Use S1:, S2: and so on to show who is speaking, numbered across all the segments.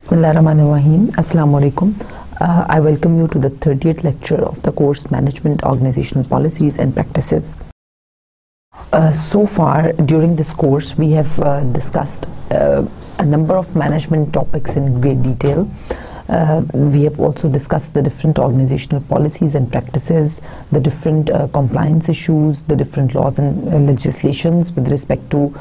S1: Bismillahirrahmanirrahim. Assalamu alaikum. I welcome you to the 30th lecture of the course Management, Organizational Policies and Practices. So far during this course we have discussed a number of management topics in great detail. We have also discussed the different organizational policies and practices, the different compliance issues, the different laws and legislations with respect to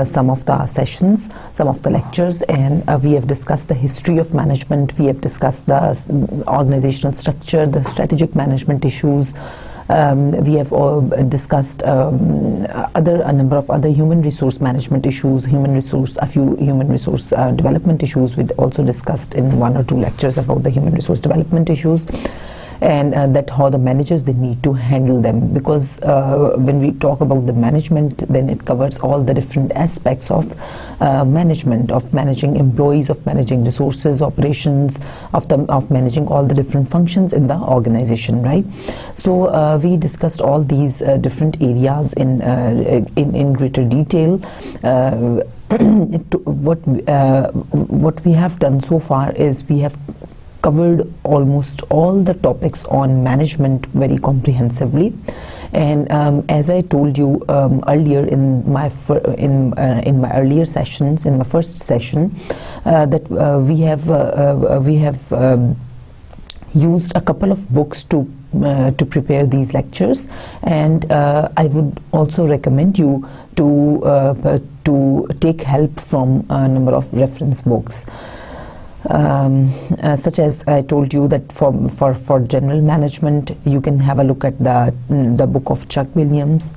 S1: some of the sessions, some of the lectures, and we have discussed the history of management. We have discussed the organizational structure, the strategic management issues. We have discussed a number of other human resource management issues, a few human resource development issues. We also discussed in 1 or 2 lectures about the human resource development issues, and that how the managers, they need to handle them, because when we talk about the management, then it covers all the different aspects of management, of managing employees, of managing resources, operations, of managing all the different functions in the organization, right? So we discussed all these different areas in greater detail. What we have done so far is we have covered almost all the topics on management very comprehensively, and as I told you earlier in my earlier sessions, in my first session, that we have used a couple of books to prepare these lectures, and I would also recommend you to take help from a number of reference books. Such as I told you that for general management, you can have a look at the book of Chuck Williams.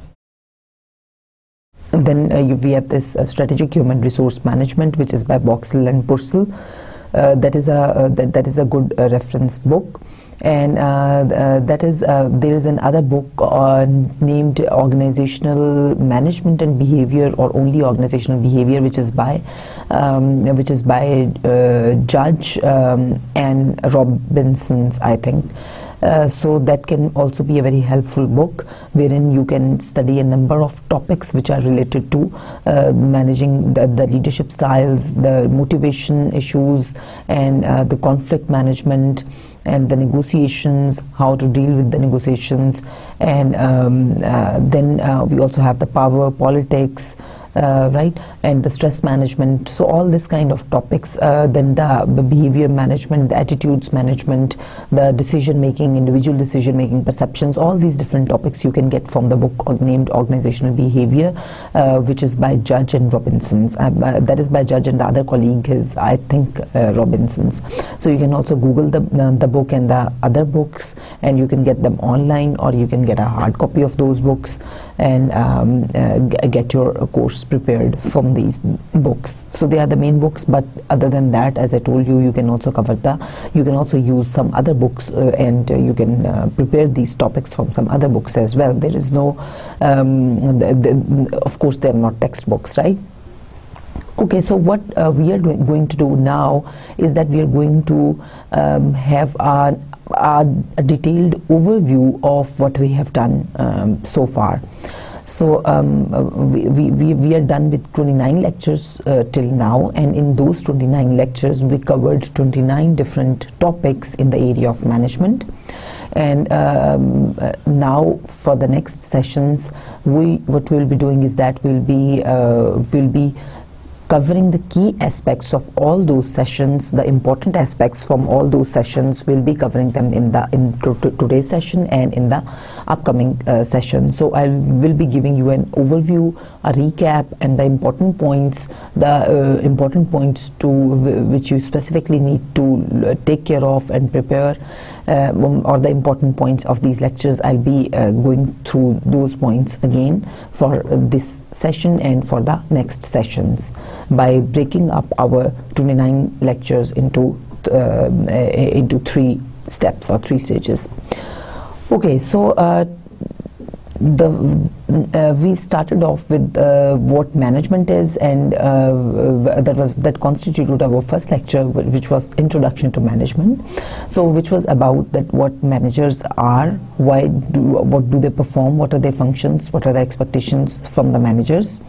S1: Then we have this strategic human resource management, which is by Boxall and Purcell. That is a good reference book. And there is another book named Organizational Management and Behavior, or only Organizational Behavior, which is by Judge and Robinsons, I think. So that can also be a very helpful book, wherein you can study a number of topics which are related to managing the leadership styles, the motivation issues, and the conflict management, and the negotiations, how to deal with the negotiations, and then we also have the power politics, right, and the stress management. So all this kind of topics, then the behavior management, the attitudes management, the decision making, individual decision making, perceptions, all these different topics you can get from the book named Organizational Behavior, which is by Judge and Robinsons. That is by Judge, and the other colleague is, I think, Robinsons. So you can also Google the book and the other books, and you can get them online, or you can get a hard copy of those books and get your course prepared from these books. So they are the main books, but other than that, as I told you, you can also you can also use some other books, and you can prepare these topics from some other books as well. There is no, of course, they are not textbooks, right? Okay, so what we are going to do now is that we are going to have a detailed overview of what we have done so far. So we are done with 29 lectures till now, and in those 29 lectures we covered 29 different topics in the area of management. And now for the next sessions, what we'll be doing is that we'll be covering the key aspects of all those sessions, the important aspects from all those sessions. We'll be covering them in today's session and in the upcoming session. So I will be giving you an overview, a recap, and the important points, to which you specifically need to take care of and prepare, or the important points of these lectures. I'll be going through those points again for this session and for the next sessions, by breaking up our 29 lectures into 3 steps or 3 stages. Okay, so we started off with what management is, and that constituted our first lecture, which was Introduction to Management. So which was about that what managers are, what do they perform, what are their functions, what are the expectations from the managers.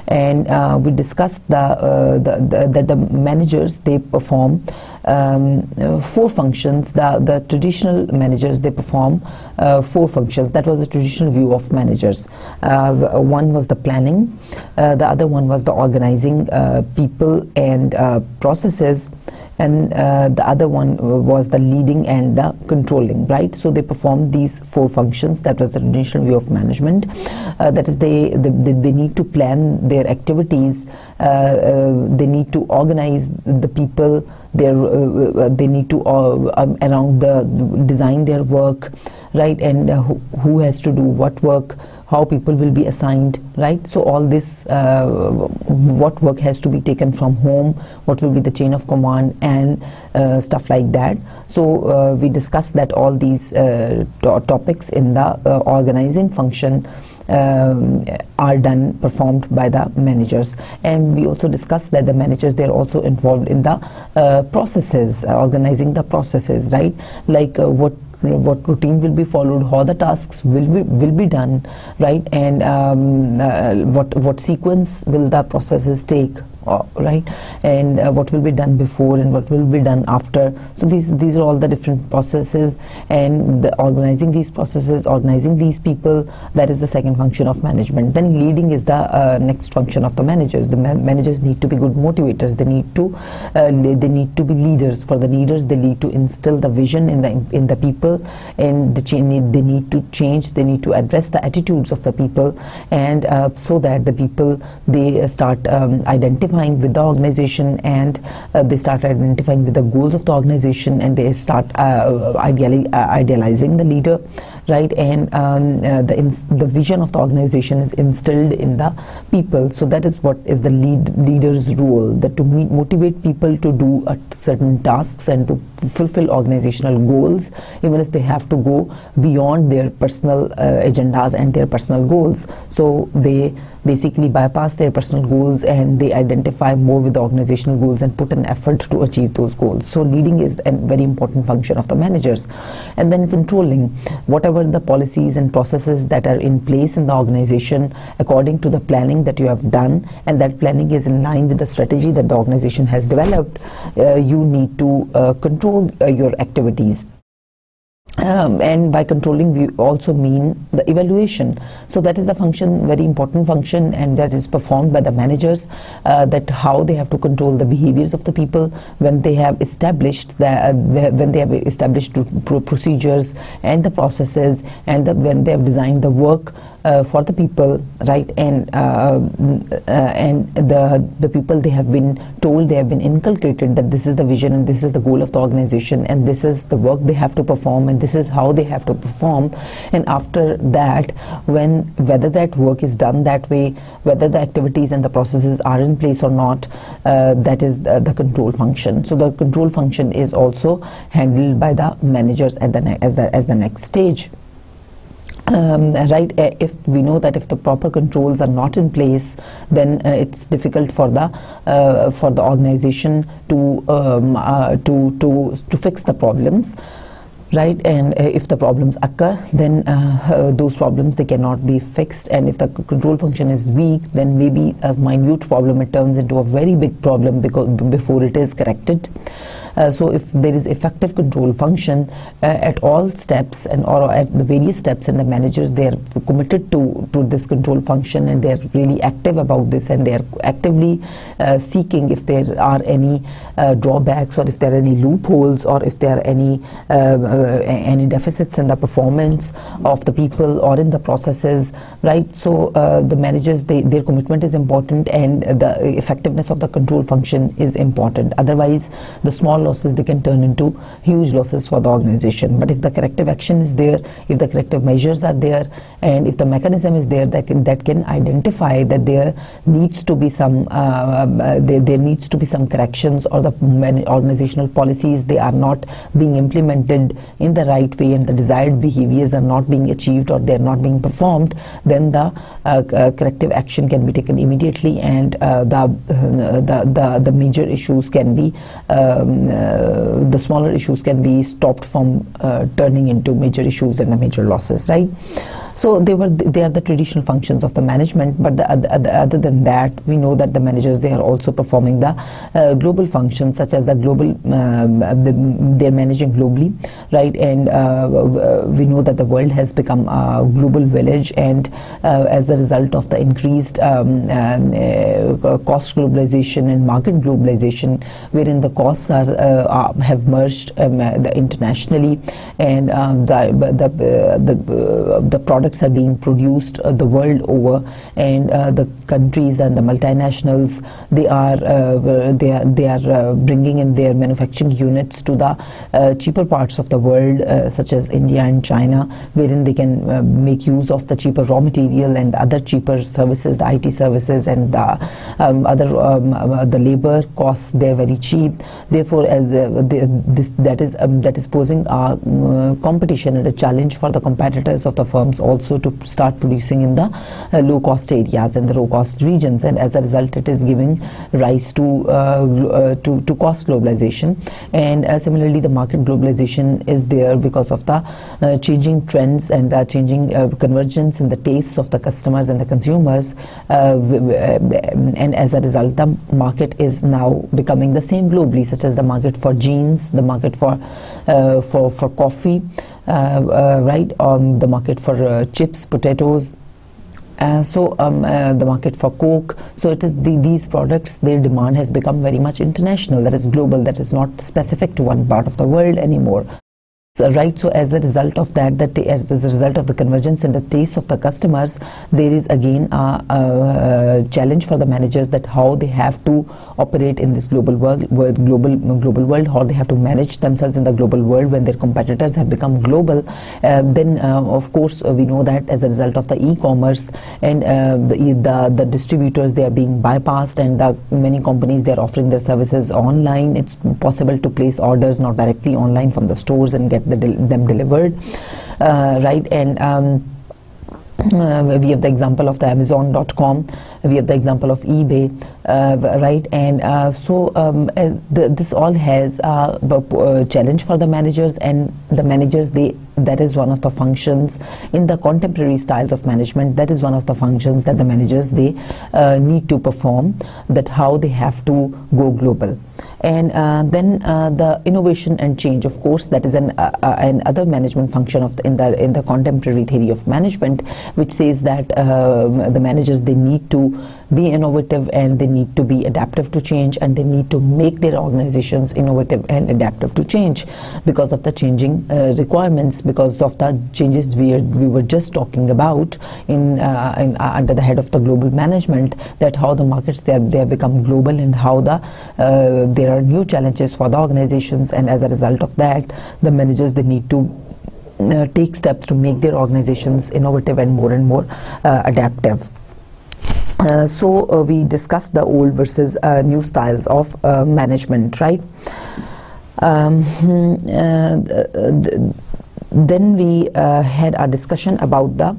S1: And we discussed that the managers, they perform 4 functions. The traditional managers, they perform 4 functions. That was the traditional view of managers. One was the planning, the other one was the organizing people and processes, and the other one was the leading and the controlling, right? So they performed these 4 functions. That was the traditional view of management. That is, they need to plan their activities, they need to organize the people, they need to design their work, right? And who has to do what work, how people will be assigned, right? So all this, what work has to be taken from home, what will be the chain of command, and stuff like that. So we discussed that all these topics in the organizing function are performed by the managers. And we also discussed that the managers, they're also involved in the processes, organizing the processes, right? Like what routine will be followed, how the tasks will be done, right? And what sequence will the processes take, right? And what will be done before and what will be done after. So these are all the different processes, and organizing these processes, organizing these people, that is the second function of management. Then leading is the next function of the managers. The managers need to be good motivators. They need to be leaders. For the leaders, they need to instill the vision in the people, and they need to change, they need to address the attitudes of the people, and so that the people, they start identifying with the organization, and they start identifying with the goals of the organization, and they start idealizing the leader, right? And the vision of the organization is instilled in the people. So that is what is the leader's role, that to motivate people to do certain tasks and to fulfill organizational goals, even if they have to go beyond their personal agendas and their personal goals. So they basically bypass their personal goals and they identify more with the organizational goals and put an effort to achieve those goals. So leading is a very important function of the managers. And then controlling, whatever the policies and processes that are in place in the organization according to the planning that you have done, and that planning is in line with the strategy that the organization has developed, you need to control your activities. And by controlling, we also mean the evaluation. So that is a function, very important function, and that is performed by the managers, that how they have to control the behaviors of the people when they have established procedures and the processes, and when they have designed the work for the people, right? And the people, they have been told, they have been inculcated that this is the vision and this is the goal of the organization, and this is the work they have to perform, and this is how they have to perform. And after that, whether that work is done that way, whether the activities and the processes are in place or not, that is the control function. So the control function is also handled by the managers as the next stage. Right, if we know that if the proper controls are not in place, then it's difficult for the organization to fix the problems, right? And if the problems occur, then those problems, they cannot be fixed. And if the control function is weak, then maybe a minute problem, it turns into a very big problem before it is corrected. So if there is effective control function at all steps or at the various steps, and the managers, they are committed to this control function, and they are really active about this, and they are actively seeking if there are any drawbacks, or if there are any loopholes, or if there are any deficits in the performance of the people or in the processes, right? So the managers, their commitment is important, and the effectiveness of the control function is important. Otherwise, the small small losses, they can turn into huge losses for the organization. But if the corrective action is there, if the corrective measures are there, and if the mechanism is there that can identify that there needs to be some corrections, or the organizational policies, they are not being implemented in the right way, and the desired behaviors are not being achieved, or they are not being performed, then the corrective action can be taken immediately, and the major issues can be the smaller issues can be stopped from turning into major issues and the major losses, right? So they are the traditional functions of the management, but other than that, we know that the managers, they are also performing the global functions, such as the global, they're managing globally, right? And we know that the world has become a global village, and as a result of the increased cost globalization and market globalization, wherein the costs have merged internationally, and the products are being produced the world over, and the countries and the multinationals, they are bringing in their manufacturing units to the cheaper parts of the world, such as India and China, wherein they can make use of the cheaper raw material and other cheaper services, the IT services, and the labor costs, they're very cheap. Therefore, as that is posing a competition and a challenge for the competitors of the firms also to start producing in the low cost areas and the low cost regions, and as a result it is giving rise to cost globalization. And similarly, the market globalization is there because of the changing trends and the changing convergence in the tastes of the customers and the consumers, and as a result the market is now becoming the same globally, such as the market for jeans, the market for coffee, right, the market for chips, potatoes, the market for Coke. So it is these products, their demand has become very much international, that is global, that is not specific to one part of the world anymore. So, right, so as a result of that, as a result of the convergence in the taste of the customers, there is again a challenge for the managers, that how they have to operate in this global world, how they have to manage themselves in the global world when their competitors have become global. Then of course we know that as a result of the e-commerce and the distributors, they are being bypassed, and many companies, they are offering their services online. It's possible to place orders not directly online from the stores and get them delivered, right? And we have the example of the Amazon.com, we have the example of eBay, right? And this all has a challenge for the managers, and the managers, that is one of the functions in the contemporary styles of management, that is one of the functions that the managers, they need to perform, that how they have to go global. And then the innovation and change, of course, that is an other management function of in the contemporary theory of management, which says that the managers, they need to be innovative, and they need to be adaptive to change, and they need to make their organizations innovative and adaptive to change because of the changing requirements, because of the changes we were just talking about under the head of the global management, that how the markets, they have become global, and how there are new challenges for the organizations, and as a result of that, the managers, they need to take steps to make their organizations innovative and more adaptive. So we discussed the old versus new styles of management, right? Then we had a discussion about the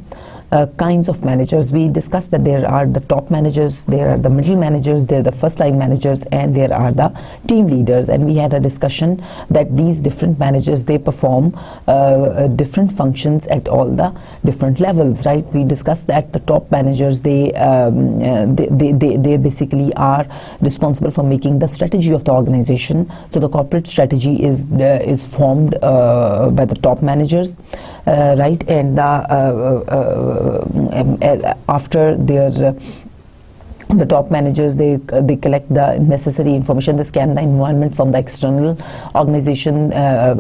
S1: kinds of managers. We discussed that there are the top managers, there are the middle managers, there are the first line managers, and there are the team leaders. And we had a discussion that these different managers, they perform different functions at all the different levels, right? We discussed that the top managers, they basically are responsible for making the strategy of the organization. So the corporate strategy is formed by the top managers, right? And after their the top managers, they collect the necessary information. They scan the environment from the external organization,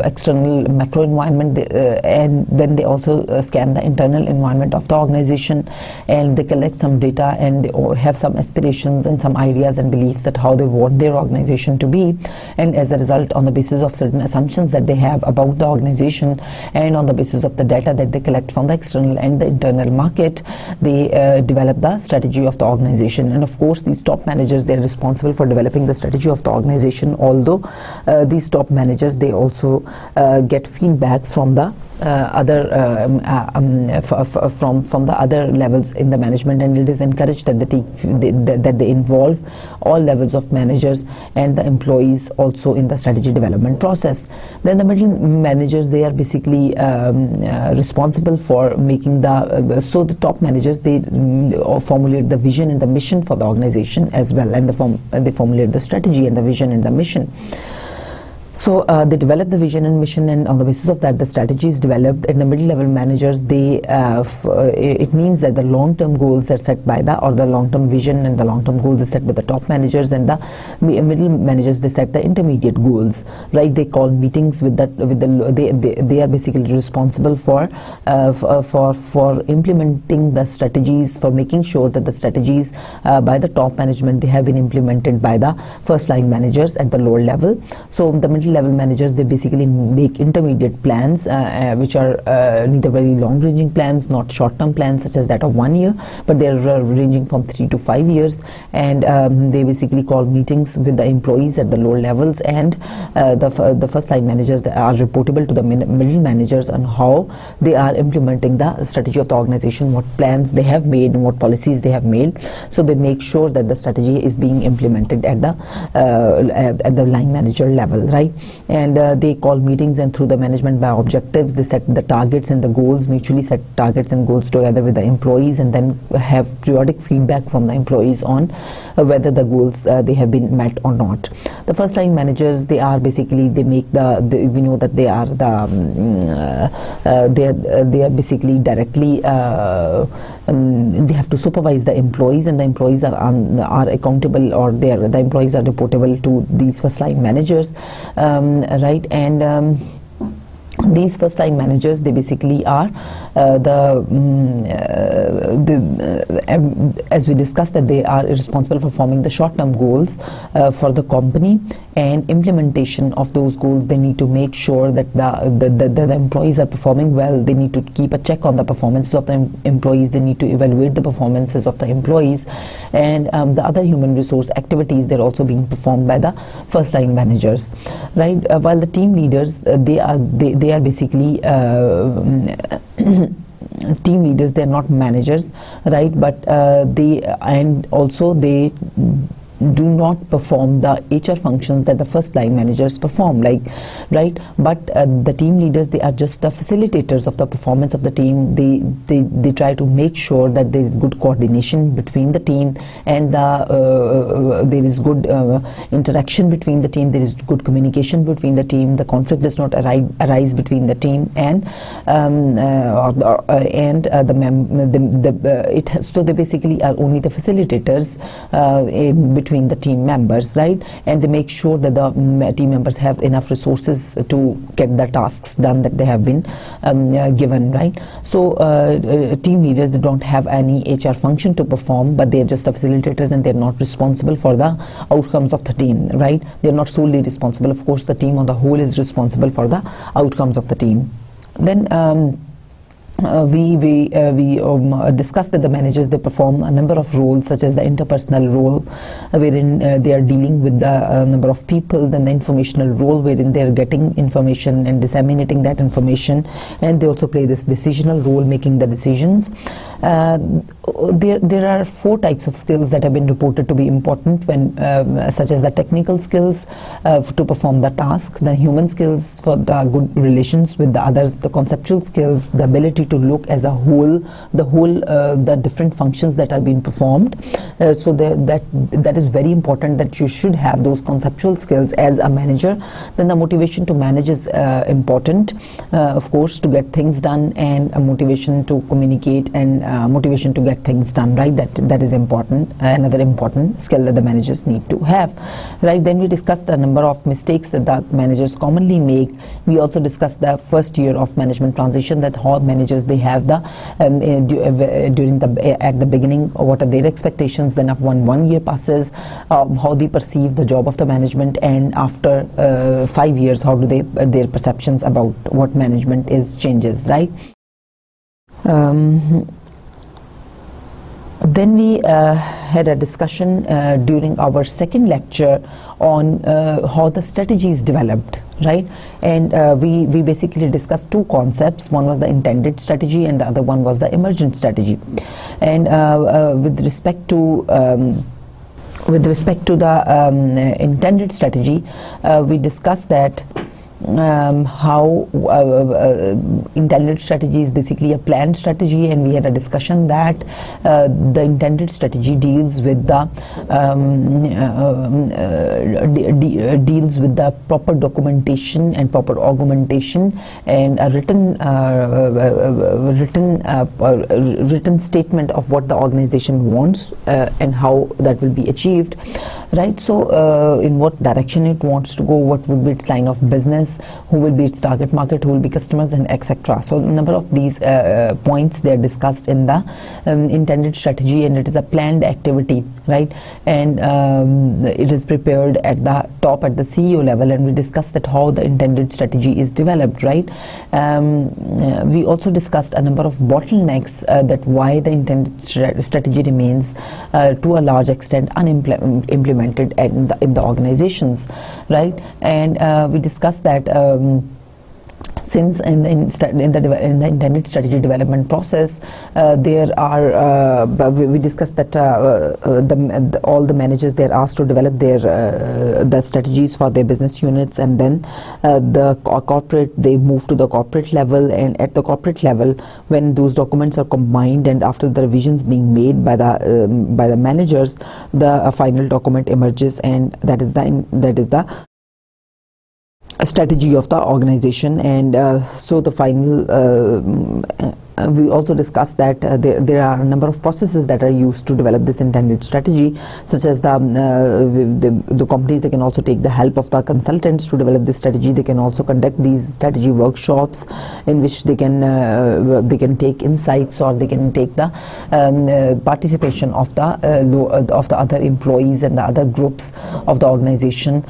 S1: external macro environment, and then they also scan the internal environment of the organization, and they collect some data, and they have some aspirations and some ideas and beliefs that how they want their organization to be. And as a result, on the basis of certain assumptions that they have about the organization, and on the basis of the data that they collect from the external and the internal market, they develop the strategy of the organization. And of course, these top managers, they're responsible for developing the strategy of the organization, although these top managers, they also get feedback from the from the other levels in the management, and it is encouraged that they involve all levels of managers and the employees also in the strategy development process. Then the middle managers, they are basically responsible for making the so the top managers, they formulate the vision and the mission for the organization as well, and they formulate the strategy and the vision and the mission. So they develop the vision and mission, and on the basis of that, the strategy is developed. And the middle-level managers, they it means that the long-term goals are set by or the long-term vision and the long-term goals are set by the top managers, and the middle managers, they set the intermediate goals. Right? They call meetings with they are basically responsible for implementing the strategies, for making sure that the strategies by the top management, they have been implemented by the first-line managers at the lower level. So the middle-level managers, they basically make intermediate plans, which are neither very long-ranging plans, not short-term plans such as that of 1 year, but they're ranging from 3 to 5 years, and they basically call meetings with the employees at the lower levels, and the first-line managers, they are reportable to the middle managers on how they are implementing the strategy of the organization, what plans they have made and what policies they have made. So they make sure that the strategy is being implemented at the line manager level, right? And they call meetings, and through the management by objectives, they set the targets and the goals, mutually set targets and goals together with the employees, and then have periodic feedback from the employees on whether the goals they have been met or not. The first line managers, they are basically, they make we know that they are they are basically directly they have to supervise the employees, and the employees are accountable, or the employees are reportable to these first line managers, right? And these first line managers, they basically are as we discussed, that they are responsible for forming the short-term goals for the company, and implementation of those goals. They need to make sure that the employees are performing well. They need to keep a check on the performances of the employees. They need to evaluate the performances of the employees, and the other human resource activities, they're also being performed by the first line managers, right? While the team leaders, they are basically team leaders, they're not managers, right? But they do not perform the HR functions that the first line managers perform, right? But the team leaders, they are just the facilitators of the performance of the team. They try to make sure that there is good coordination between the team, and there is good interaction between the team. There is good communication between the team. The conflict does not arise between the team and so they basically are only the facilitators between the team members, right? And they make sure that the team members have enough resources to get the tasks done that they have been given, right? So team leaders, they don't have any HR function to perform, but they're just the facilitators, and they're not responsible for the outcomes of the team, right? They're not solely responsible. Of course, the team on the whole is responsible for the outcomes of the team. Then we discussed that the managers, they perform a number of roles, such as the interpersonal role, wherein they are dealing with the number of people, then the informational role, wherein they are getting information and disseminating that information, and they also play this decisional role, making the decisions. There are 4 types of skills that have been reported to be important, when such as the technical skills to perform the task, the human skills for the good relations with the others, the conceptual skills, the ability to look as a whole, the different functions that are being performed. So that is very important, that you should have those conceptual skills as a manager. Then the motivation to manage is important, of course, to get things done, and a motivation to communicate, and motivation to get things done, right? That is important, another important skill that the managers need to have, right? Then we discussed a number of mistakes that the managers commonly make. We also discussed the first year of management transition, that how managers, they have the at the beginning, what are their expectations, then after one year passes, how they perceive the job of the management, and after 5 years, how do their perceptions about what management is changes, right? Then we had a discussion during our second lecture on how the strategy is developed, right? And we basically discussed two concepts. One was the intended strategy, and the other one was the emergent strategy. And with respect to the intended strategy, we discussed that how intended strategy is basically a planned strategy, and we had a discussion that the intended strategy deals with the proper documentation and proper augmentation, and a written statement of what the organization wants and how that will be achieved, right? So in what direction it wants to go, what would be its line of business, who will be its target market, who will be customers, and etc. So a number of these points, they are discussed in the intended strategy, and it is a planned activity, right? And it is prepared at the top, at the CEO level, and we discussed that how the intended strategy is developed, right? We also discussed a number of bottlenecks, that why the intended strategy remains to a large extent unimplemented in the organizations, right? And we discussed that since in the intended strategy development process, there are we discussed that all the managers, they are asked to develop their the strategies for their business units, and then the corporate, they move to the corporate level, and at the corporate level, when those documents are combined and after the revisions being made by the managers, the final document emerges, and that is the strategy of the organization. And so the final we also discussed that there are a number of processes that are used to develop this intended strategy, such as the companies, they can also take the help of the consultants to develop this strategy. They can also conduct these strategy workshops in which they can take insights, or they can take the participation of the other employees and the other groups of the organization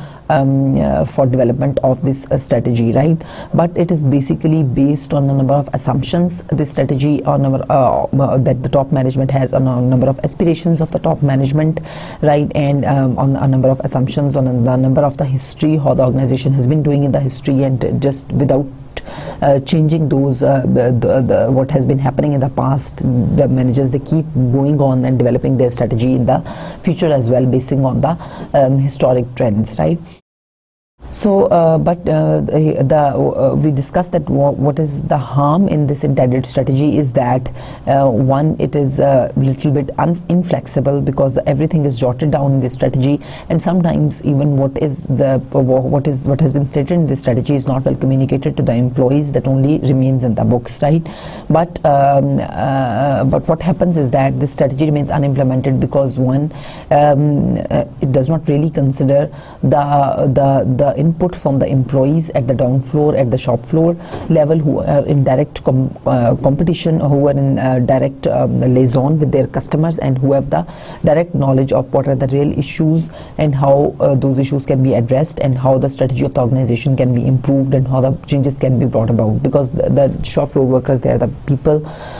S1: for development of this strategy, right? But it is basically based on a number of assumptions. This strategy on that the top management has, on a number of aspirations of the top management, right? And on a number of assumptions on the number of the history, how the organization has been doing in the history, and just without changing those what has been happening in the past, the managers, they keep going on and developing their strategy in the future as well, basing on the historic trends, right? So, we discussed that what is the harm in this intended strategy is that one, it is a little bit inflexible, because everything is jotted down in this strategy, and sometimes even what has been stated in this strategy is not well communicated to the employees. That only remains in the books, right? But what happens is that this strategy remains unimplemented because one, it does not really consider the input from the employees at the down floor, at the shop floor level, who are in direct competition, or who are in direct liaison with their customers, and who have the direct knowledge of what are the real issues, and how those issues can be addressed, and how the strategy of the organization can be improved, and how the changes can be brought about. Because the shop floor workers, they are the people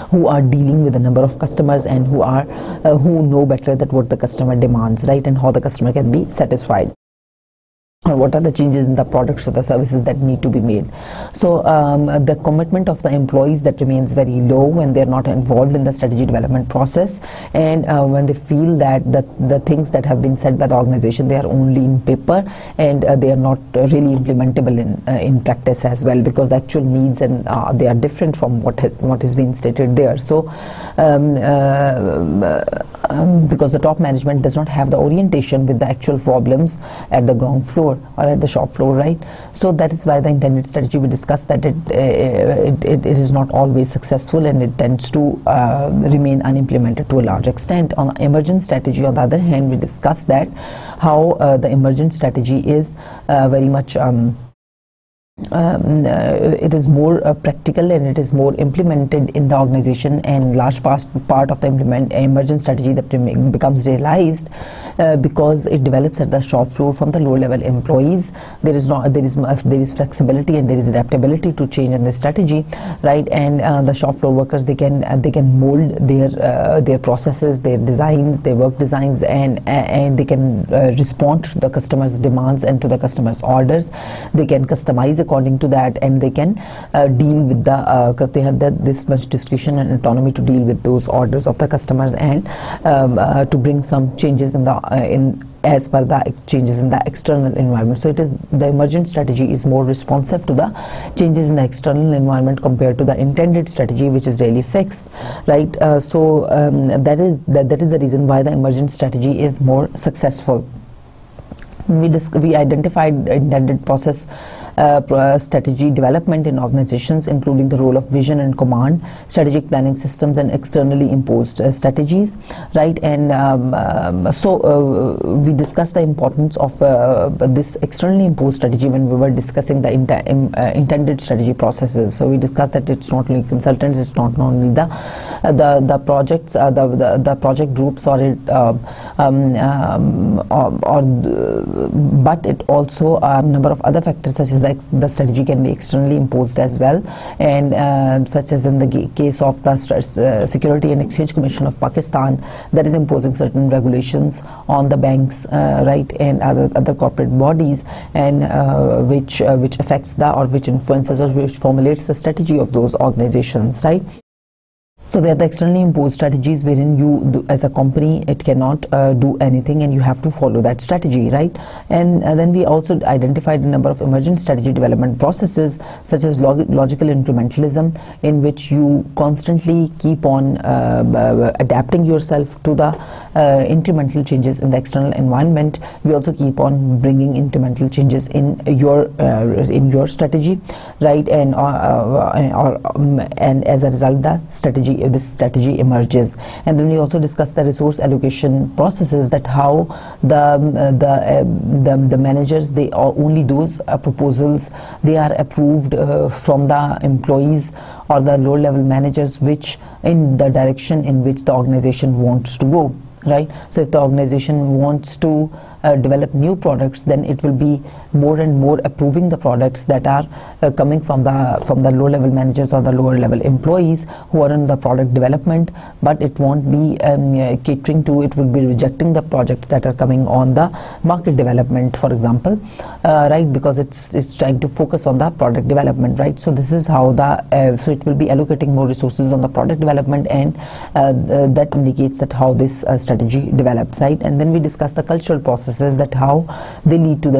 S1: who are dealing with a number of customers, and who know better that what the customer demands, right, and how the customer can be satisfied. or what are the changes in the products or the services that need to be made. So the commitment of the employees that remains very low when they're not involved in the strategy development process, and when they feel that the things that have been said by the organization, they are only in paper, and they are not really implementable in practice as well, because the actual needs and they are different from what is being stated there. So because the top management does not have the orientation with the actual problems at the ground floor or at the shop floor, right? So that is why the intended strategy, we discussed that it is not always successful, and it tends to remain unimplemented to a large extent. On the emergent strategy, on the other hand, we discussed that how the emergent strategy is very much it is more practical, and it is more implemented in the organization, and large part of the emergent strategy that becomes realized because it develops at the shop floor from the lower level employees. There is flexibility and there is adaptability to change in the strategy, right? And the shop floor workers, they can mold their processes, their designs, their work designs, and they can respond to the customer's demands and to the customer's orders. They can customize according to that, and they can deal with the because they have this much discretion and autonomy to deal with those orders of the customers, and to bring some changes as per the changes in the external environment. So the emergent strategy is more responsive to the changes in the external environment compared to the intended strategy, which is really fixed, right? So that is the reason why the emergent strategy is more successful. We identified intended process strategy development in organizations, including the role of vision and command, strategic planning systems, and externally imposed strategies, right? And so we discussed the importance of this externally imposed strategy when we were discussing the intended strategy processes. So we discussed that it's not only consultants, it's not only the projects, the project groups, but it also a number of other factors, such as the strategy can be externally imposed as well, and such as in the case of the Security and Exchange Commission of Pakistan, that is imposing certain regulations on the banks, right, and other corporate bodies, and which affects which influences or which formulates the strategy of those organizations, right? So they are the externally imposed strategies wherein you, as a company, it cannot do anything, and you have to follow that strategy, right? And then we also identified a number of emergent strategy development processes, such as logical incrementalism, in which you constantly keep on adapting yourself to the incremental changes in the external environment. We also keep on bringing incremental changes in your strategy, right? And as a result, this strategy emerges. And then we also discussed the resource allocation processes, that how the managers, only those proposals, they are approved from the employees or the lower level managers, which in the direction in which the organization wants to go, right? So if the organization wants to develop new products, then it will be more and more approving the products that are coming from the lower level managers or the lower level employees who are in the product development, but it won't be catering to, it will be rejecting the projects that are coming on the market development, for example, right, because it's trying to focus on the product development, right? So this is how so it will be allocating more resources on the product development, and that indicates that how this strategy develops, right? And then we discuss the cultural processes, that how they lead to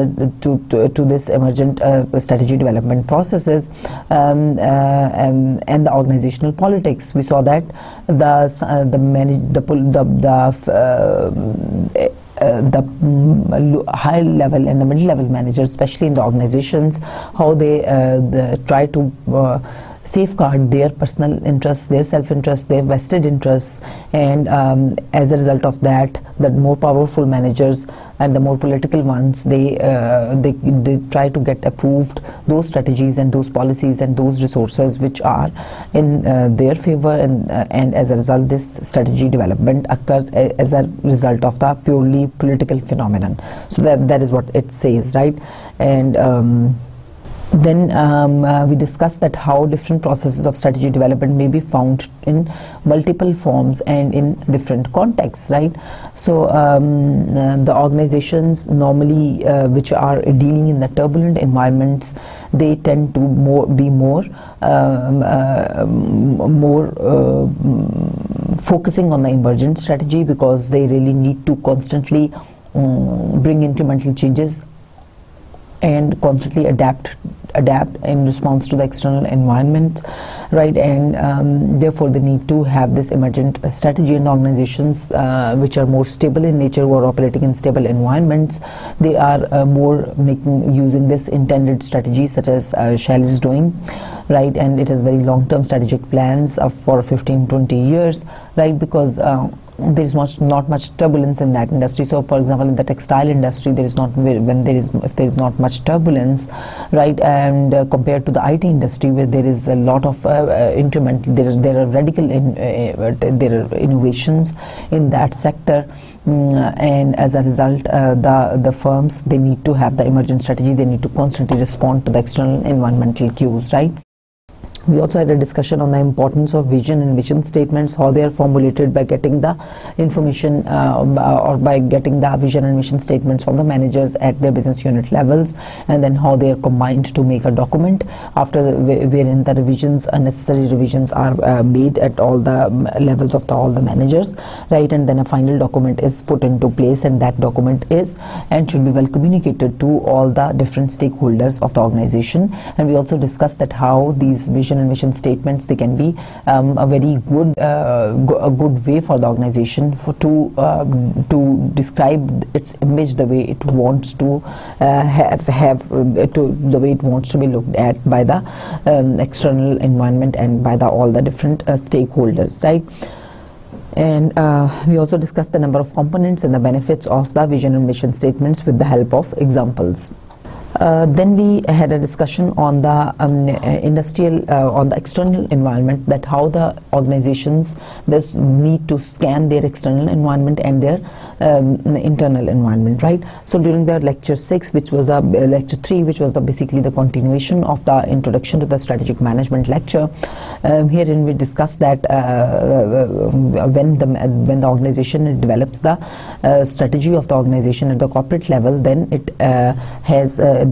S1: this emergent strategy development processes, and the organizational politics. We saw that the high level and the middle level managers, especially in the organizations, how they try to safeguard their personal interests, their self-interest, their vested interests, and as a result of that, the more powerful managers and the more political ones, they try to get approved those strategies and those policies and those resources which are in their favor, and as a result, this strategy development occurs as a result of the purely political phenomenon. So that is what it says, right? And Then we discussed that how different processes of strategy development may be found in multiple forms and in different contexts, right? So the organizations normally which are dealing in the turbulent environments, they tend to be more focusing on the emergent strategy, because they really need to constantly bring incremental changes and constantly adapt in response to the external environment, right? And therefore they need to have this emergent strategy. In organizations which are more stable in nature, who are operating in stable environments, they are more using this intended strategy, such as Shell is doing, right? And it has very long-term strategic plans for 15-20 years, right? Because there is not much turbulence in that industry. So for example, in the textile industry, if there is not much turbulence, right, and compared to the IT industry, where there is a lot of incremental, there are radical there are innovations in that sector, and as a result the firms, they need to have the emergent strategy. They need to constantly respond to the external environmental cues, right? We also had a discussion on the importance of vision and mission statements, how they are formulated by getting the information or by getting the vision and mission statements from the managers at their business unit levels, and then how they are combined to make a document, after wherein the revisions, unnecessary revisions, are made at all the levels of all the managers, right? And then a final document is put into place, and that document is and should be well communicated to all the different stakeholders of the organization. And we also discussed that how these vision and mission statements, they can be a very good way for the organization to describe its image the way it wants to the way it wants to be looked at by the external environment and by all the different stakeholders, right? And we also discussed the number of components and the benefits of the vision and mission statements with the help of examples. Then we had a discussion on the on the external environment, that how the organizations need to scan their external environment and their internal environment, right? So during the lecture 6, which was lecture 3, which was basically the continuation of the introduction to the strategic management lecture, herein we discussed that when the organization develops the strategy of the organization at the corporate level, then it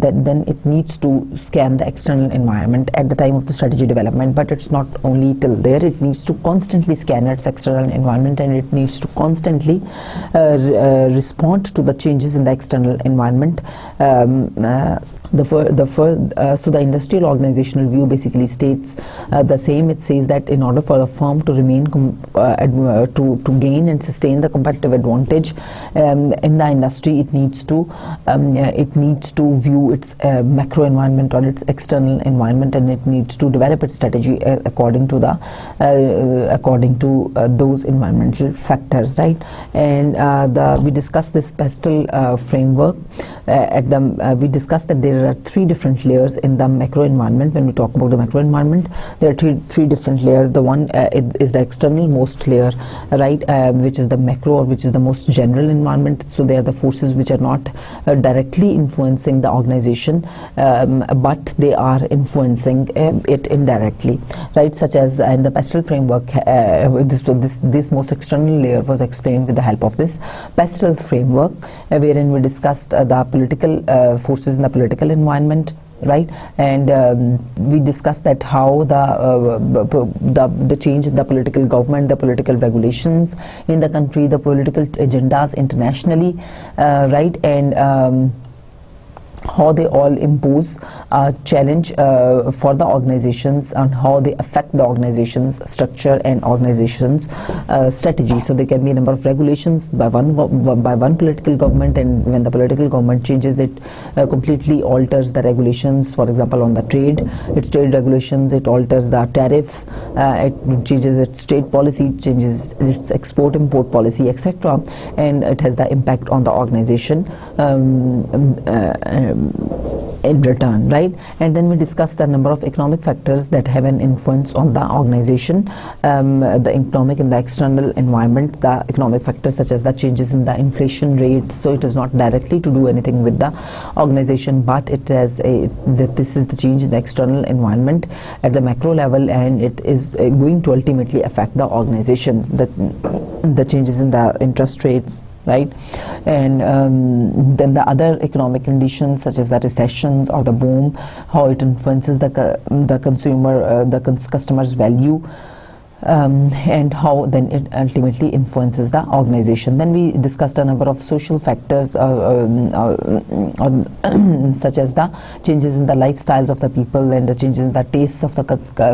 S1: then it needs to scan the external environment at the time of the strategy development. But it's not only till there, it needs to constantly scan its external environment, and it needs to constantly respond to the changes in the external environment. So the industrial organizational view basically states the same. It says that in order for the firm to remain to gain and sustain the competitive advantage in the industry, it needs to view its macro environment or its external environment, and it needs to develop its strategy according to those environmental factors, right? And we discussed this PESTEL framework. We discussed that there are 3 different layers in the macro environment. When we talk about the macro environment, there are three different layers. The one is the external most layer, right, which is the macro, or which is the most general environment. So they are the forces which are not directly influencing the organization, but they are influencing it indirectly, right? Such as in the PESTEL framework, this most external layer was explained with the help of this PESTEL framework, wherein we discussed the political forces in the political environment, right? And we discussed that how the change in the political government, the political regulations in the country, the political agendas internationally, right, and how they all impose a challenge for the organizations, and how they affect the organization's structure and organization's strategy. So there can be a number of regulations by one political government, and when the political government changes, it completely alters the regulations. For example, on the its trade regulations, it alters the tariffs, it changes its trade policy, it changes its export-import policy, etc., and it has the impact on the organization. in return, right? And then we discussed the number of economic factors that have an influence on the organization, the economic and the external environment, the economic factors such as the changes in the inflation rate. So it is not directly to do anything with the organization, but it has this is the change in the external environment at the macro level, and it is going to ultimately affect the organization. The changes in the interest rates, right? And then the other economic conditions such as the recessions or the boom, how it influences the consumer, the customer's value, and how then it ultimately influences the organization. Then we discussed a number of social factors such as the changes in the lifestyles of the people and the changes in the tastes of the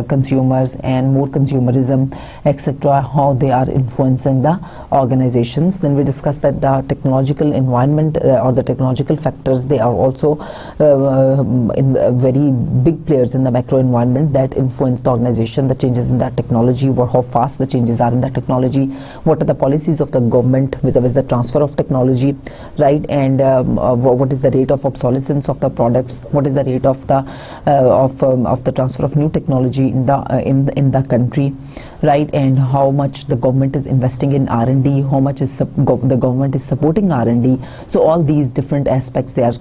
S1: consumers and more consumerism, etc., how they are influencing the organizations. Then we discussed that the technological environment or the technological factors, they are also in the very big players in the macro environment that influence the organization. The changes in the technology, how fast the changes are in the technology, what are the policies of the government vis-a-vis the transfer of technology, right? And what is the rate of obsolescence of the products, what is the rate of the transfer of new technology in the country, right? And how much the government is investing in R&D, how much is the government is supporting R&D. So all these different aspects, they are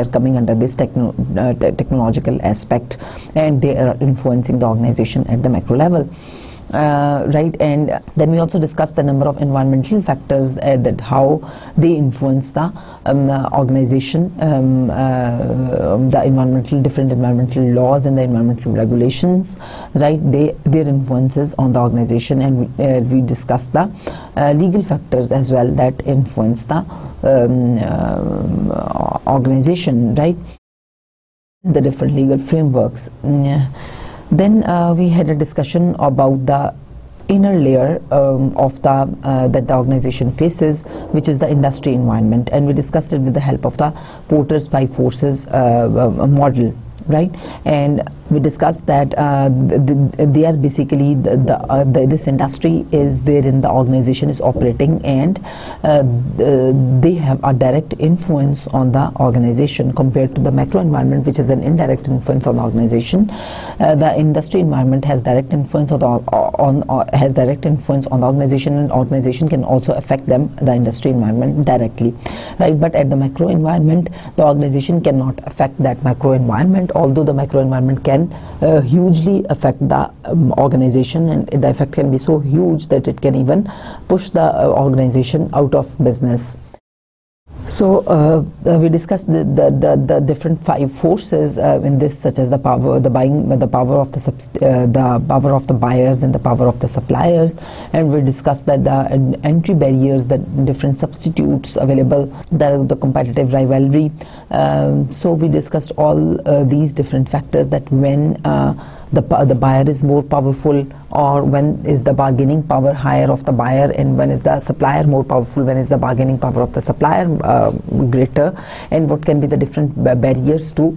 S1: coming under this technological aspect, and they are influencing the organization at the macro level. Right, and then we also discussed the number of environmental factors that how they influence the organization, the different environmental laws and the environmental regulations, right? Their influences on the organization, and we discussed the legal factors as well that influence the organization, right? The different legal frameworks. Then we had a discussion about the inner layer that the organization faces, which is the industry environment, and we discussed it with the help of the Porter's 5 forces model, right? And we discussed that they are basically this industry is wherein the organization is operating, and they have a direct influence on the organization compared to the macro environment, which is an indirect influence on the organization. The industry environment has direct influence on the organization, and organization can also affect them, the industry environment, directly, right? But at the macro environment, the organization cannot affect that macro environment, although the macro environment can hugely affect the organization, and the effect can be so huge that it can even push the organization out of business. So we discussed the different 5 forces in this, such as the power of the buyers and the power of the suppliers, and we discussed that the entry barriers, the different substitutes available, the competitive rivalry. So we discussed all these different factors, that when the buyer is more powerful, or when is the bargaining power higher of the buyer, and when is the supplier more powerful, when is the bargaining power of the supplier greater, and what can be the different barriers to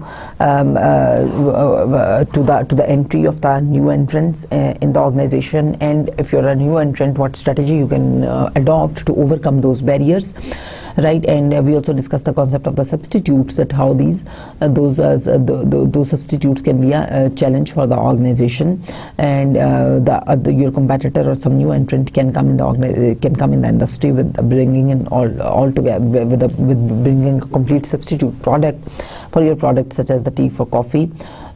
S1: the entry of the new entrants in the organization, and if you're a new entrant, what strategy you can adopt to overcome those barriers, right? And we also discussed the concept of the substitutes, that how those substitutes can be a challenge for the organization, and your competitor or some new entrant can come in the industry with bringing in all together with bringing a complete substitute product for your product, such as the tea for coffee.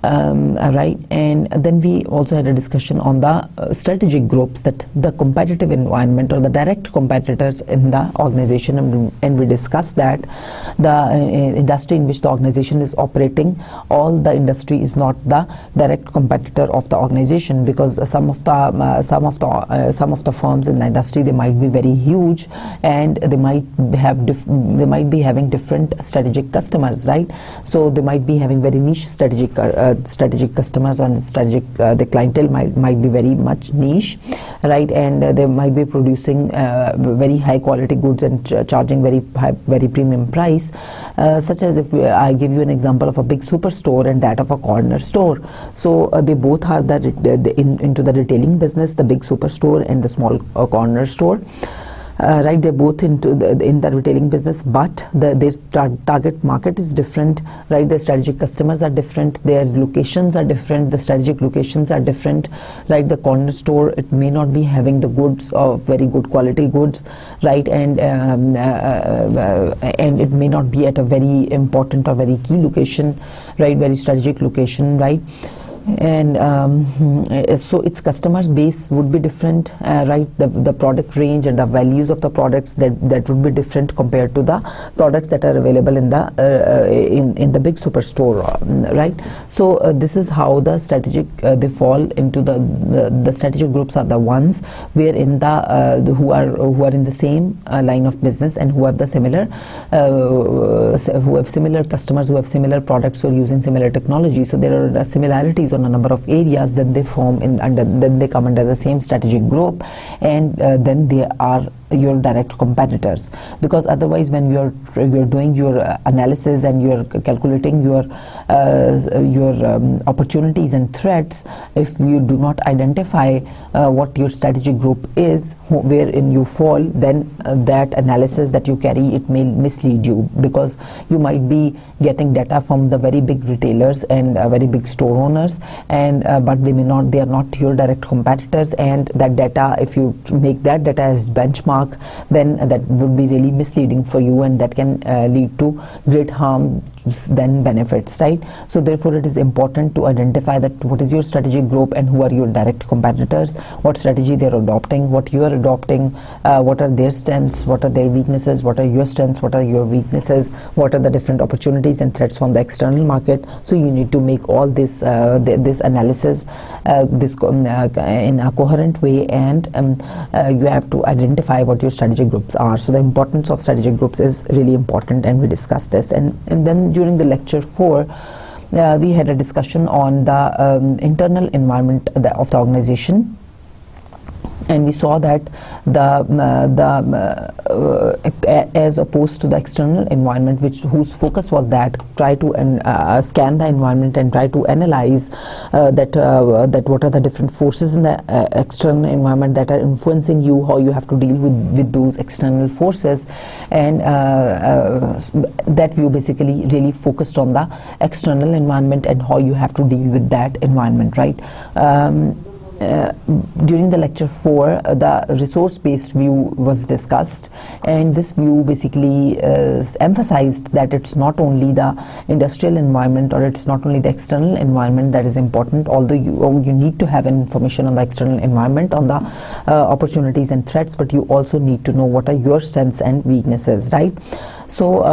S1: Right, and then we also had a discussion on the strategic groups, that the competitive environment or the direct competitors in the organization, and we discussed that the industry in which the organization is operating, all the industry is not the direct competitor of the organization, because some of the firms in the industry, they might be very huge, and they might be having different strategic customers, right? So they might be having very niche strategic customers, and the clientele might be very much niche, right? And they might be producing very high quality goods and charging very premium price, such as if I give you an example of a big superstore and that of a corner store. So they both are into the retailing business, the big superstore and the small corner store. right? They're both in the retailing business, but their target market is different, right? Their strategic customers are different, their locations are different, the strategic locations are different, right? The corner store, it may not be having the goods of very good quality goods, right? And it may not be at a very important or very key location, right? Very strategic location, right? And so its customer base would be different, right? The product range and the values of the products that would be different compared to the products that are available in the big superstore, right? So this is how the strategic they fall into the strategic groups are the ones wherein who are in the same line of business and who have the similar who have similar customers, who have similar products or using similar technology. So there are similarities on a number of areas, then they form then they come under the same strategic group, and then they are your direct competitors, because otherwise when you're doing your analysis and you're calculating your opportunities and threats, if you do not identify what your strategic group is, wherein you fall, then that analysis that you carry, it may mislead you, because you might be getting data from the very big retailers and very big store owners, and but they are not your direct competitors, and that data, if you make that data as benchmark, then that would be really misleading for you, and that can lead to great harm than benefits, right? So therefore it is important to identify that what is your strategic group and who are your direct competitors, what strategy they are adopting, what you are adopting, what are their strengths, what are their weaknesses, what are your strengths, what are your weaknesses, what are the different opportunities and threats from the external market. So you need to make all this this analysis in a coherent way, and you have to identify what your strategic groups are. So the importance of strategic groups is really important, and we discussed this. And then during the lecture 4, we had a discussion on the internal environment of the organization, and we saw that as opposed to the external environment, whose focus was that try to scan the environment and try to analyze that what are the different forces in the external environment that are influencing you, how you have to deal with those external forces, and that view basically really focused on the external environment and how you have to deal with that environment, right? During the lecture 4, the resource-based view was discussed, and this view basically emphasized that it's not only the industrial environment, or it's not only the external environment that is important, although you need to have information on the external environment, on the opportunities and threats, but you also need to know what are your strengths and weaknesses, right? So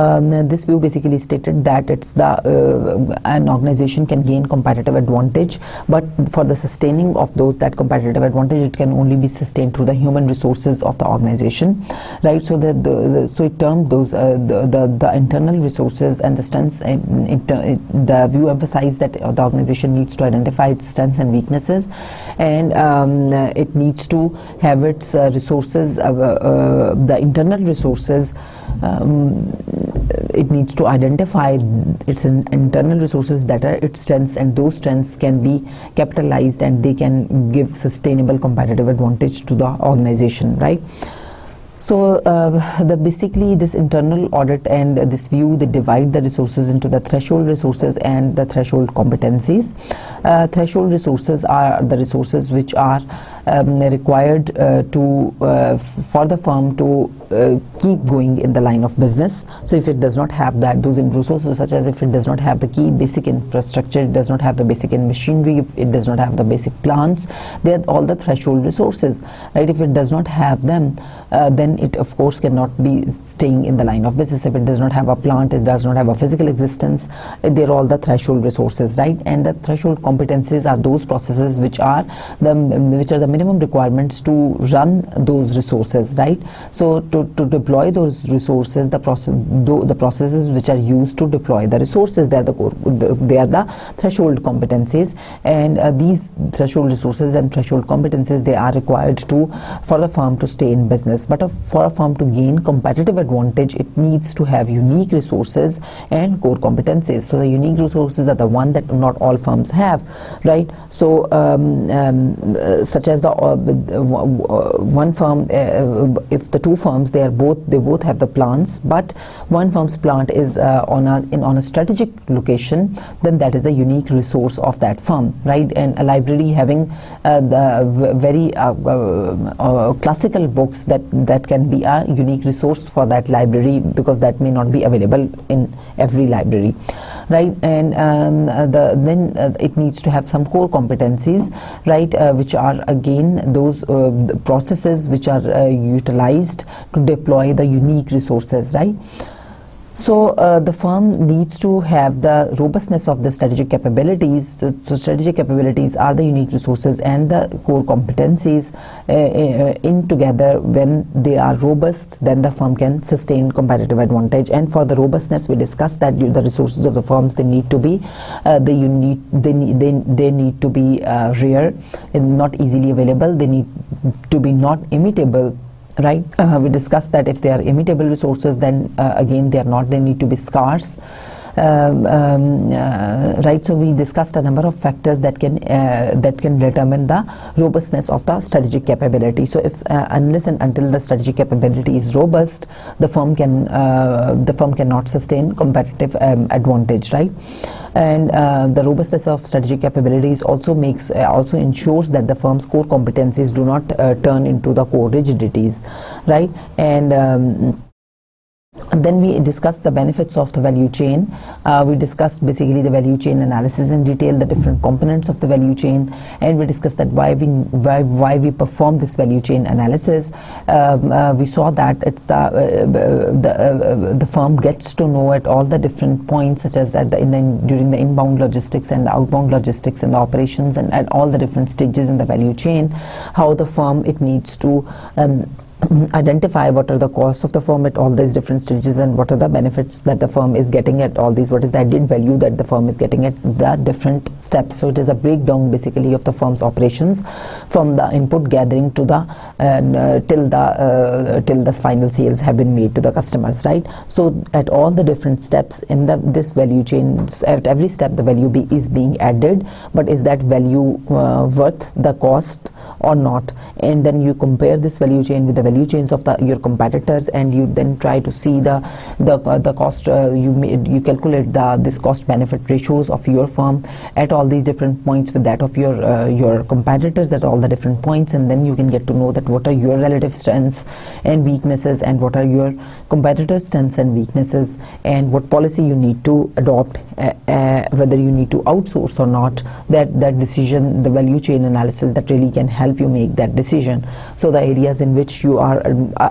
S1: this view basically stated that it's an organization can gain competitive advantage, but for the sustaining of that competitive advantage, it can only be sustained through the human resources of the organization, right? So so it termed those the internal resources and the strengths. The view emphasized that the organization needs to identify its strengths and weaknesses, and it needs to have its resources, the internal resources. It needs to identify its internal resources that are its strengths, and those strengths can be capitalized and they can give sustainable competitive advantage to the organization, right? So basically this internal audit and this view, they divide the resources into the threshold resources and the threshold competencies. Threshold resources are the resources which are required for the firm to keep going in the line of business. So if it does not have those resources, such as if it does not have the key basic infrastructure, it does not have the basic machinery, if it does not have the basic plants, they are all the threshold resources, right? If it does not have them, then it of course cannot be staying in the line of business. If it does not have a plant, it does not have a physical existence, they're all the threshold resources, right? And the threshold competencies are those processes which are the minimum requirements to run those resources, right? So to deploy those resources, the processes which are used to deploy the resources, they are the threshold competencies, and these threshold resources and threshold competencies, they are required for the firm to stay in business. But for a firm to gain competitive advantage, it needs to have unique resources and core competencies. So the unique resources are the one that not all firms have, right? So such as because the one firm, if the two firms, they both have the plants, but one firm's plant is on a strategic location, then that is a unique resource of that firm, right? And a library having the very classical books, that can be a unique resource for that library, because that may not be available in every library, right? And then it needs to have some core competencies, right, which are again those processes which are utilized to deploy the unique resources, right? So the firm needs to have the robustness of the strategic capabilities. So strategic capabilities are the unique resources and the core competencies in together. When they are robust, then the firm can sustain competitive advantage. And for the robustness, we discussed that the resources of the firms, they need to be they need to be rare and not easily available. They need to be not imitable. Right, we discussed that if they are imitable resources, then again they need to be scarce. Right, so we discussed a number of factors that can determine the robustness of the strategic capability. So if unless and until the strategic capability is robust, the firm cannot sustain competitive advantage, right? And the robustness of strategic capabilities also ensures that the firm's core competencies do not turn into the core rigidities, right? And then we discussed the benefits of the value chain. We discussed basically the value chain analysis in detail, the different components of the value chain, and we discussed that why we perform this value chain analysis. We saw that it's the firm gets to know at all the different points, such as during the inbound logistics and the outbound logistics and the operations, and at all the different stages in the value chain, how the firm needs to identify what are the costs of the firm at all these different stages, and what are the benefits that the firm is getting at all these, what is the added value that the firm is getting at the different steps. So it is a breakdown basically of the firm's operations from the input gathering to the till the final sales have been made to the customers, right? So at all the different steps in this value chain, at every step the value is being added, but is that value worth the cost or not? And then you compare this value chain with the value chains of your competitors, and you then try to see the cost. You calculate this cost benefit ratios of your firm at all these different points with that of your competitors at all the different points, and then you can get to know that what are your relative strengths and weaknesses, and what are your competitors' strengths and weaknesses, and what policy you need to adopt, whether you need to outsource or not. That decision, the value chain analysis, that really can help you make that decision. So the areas in which you are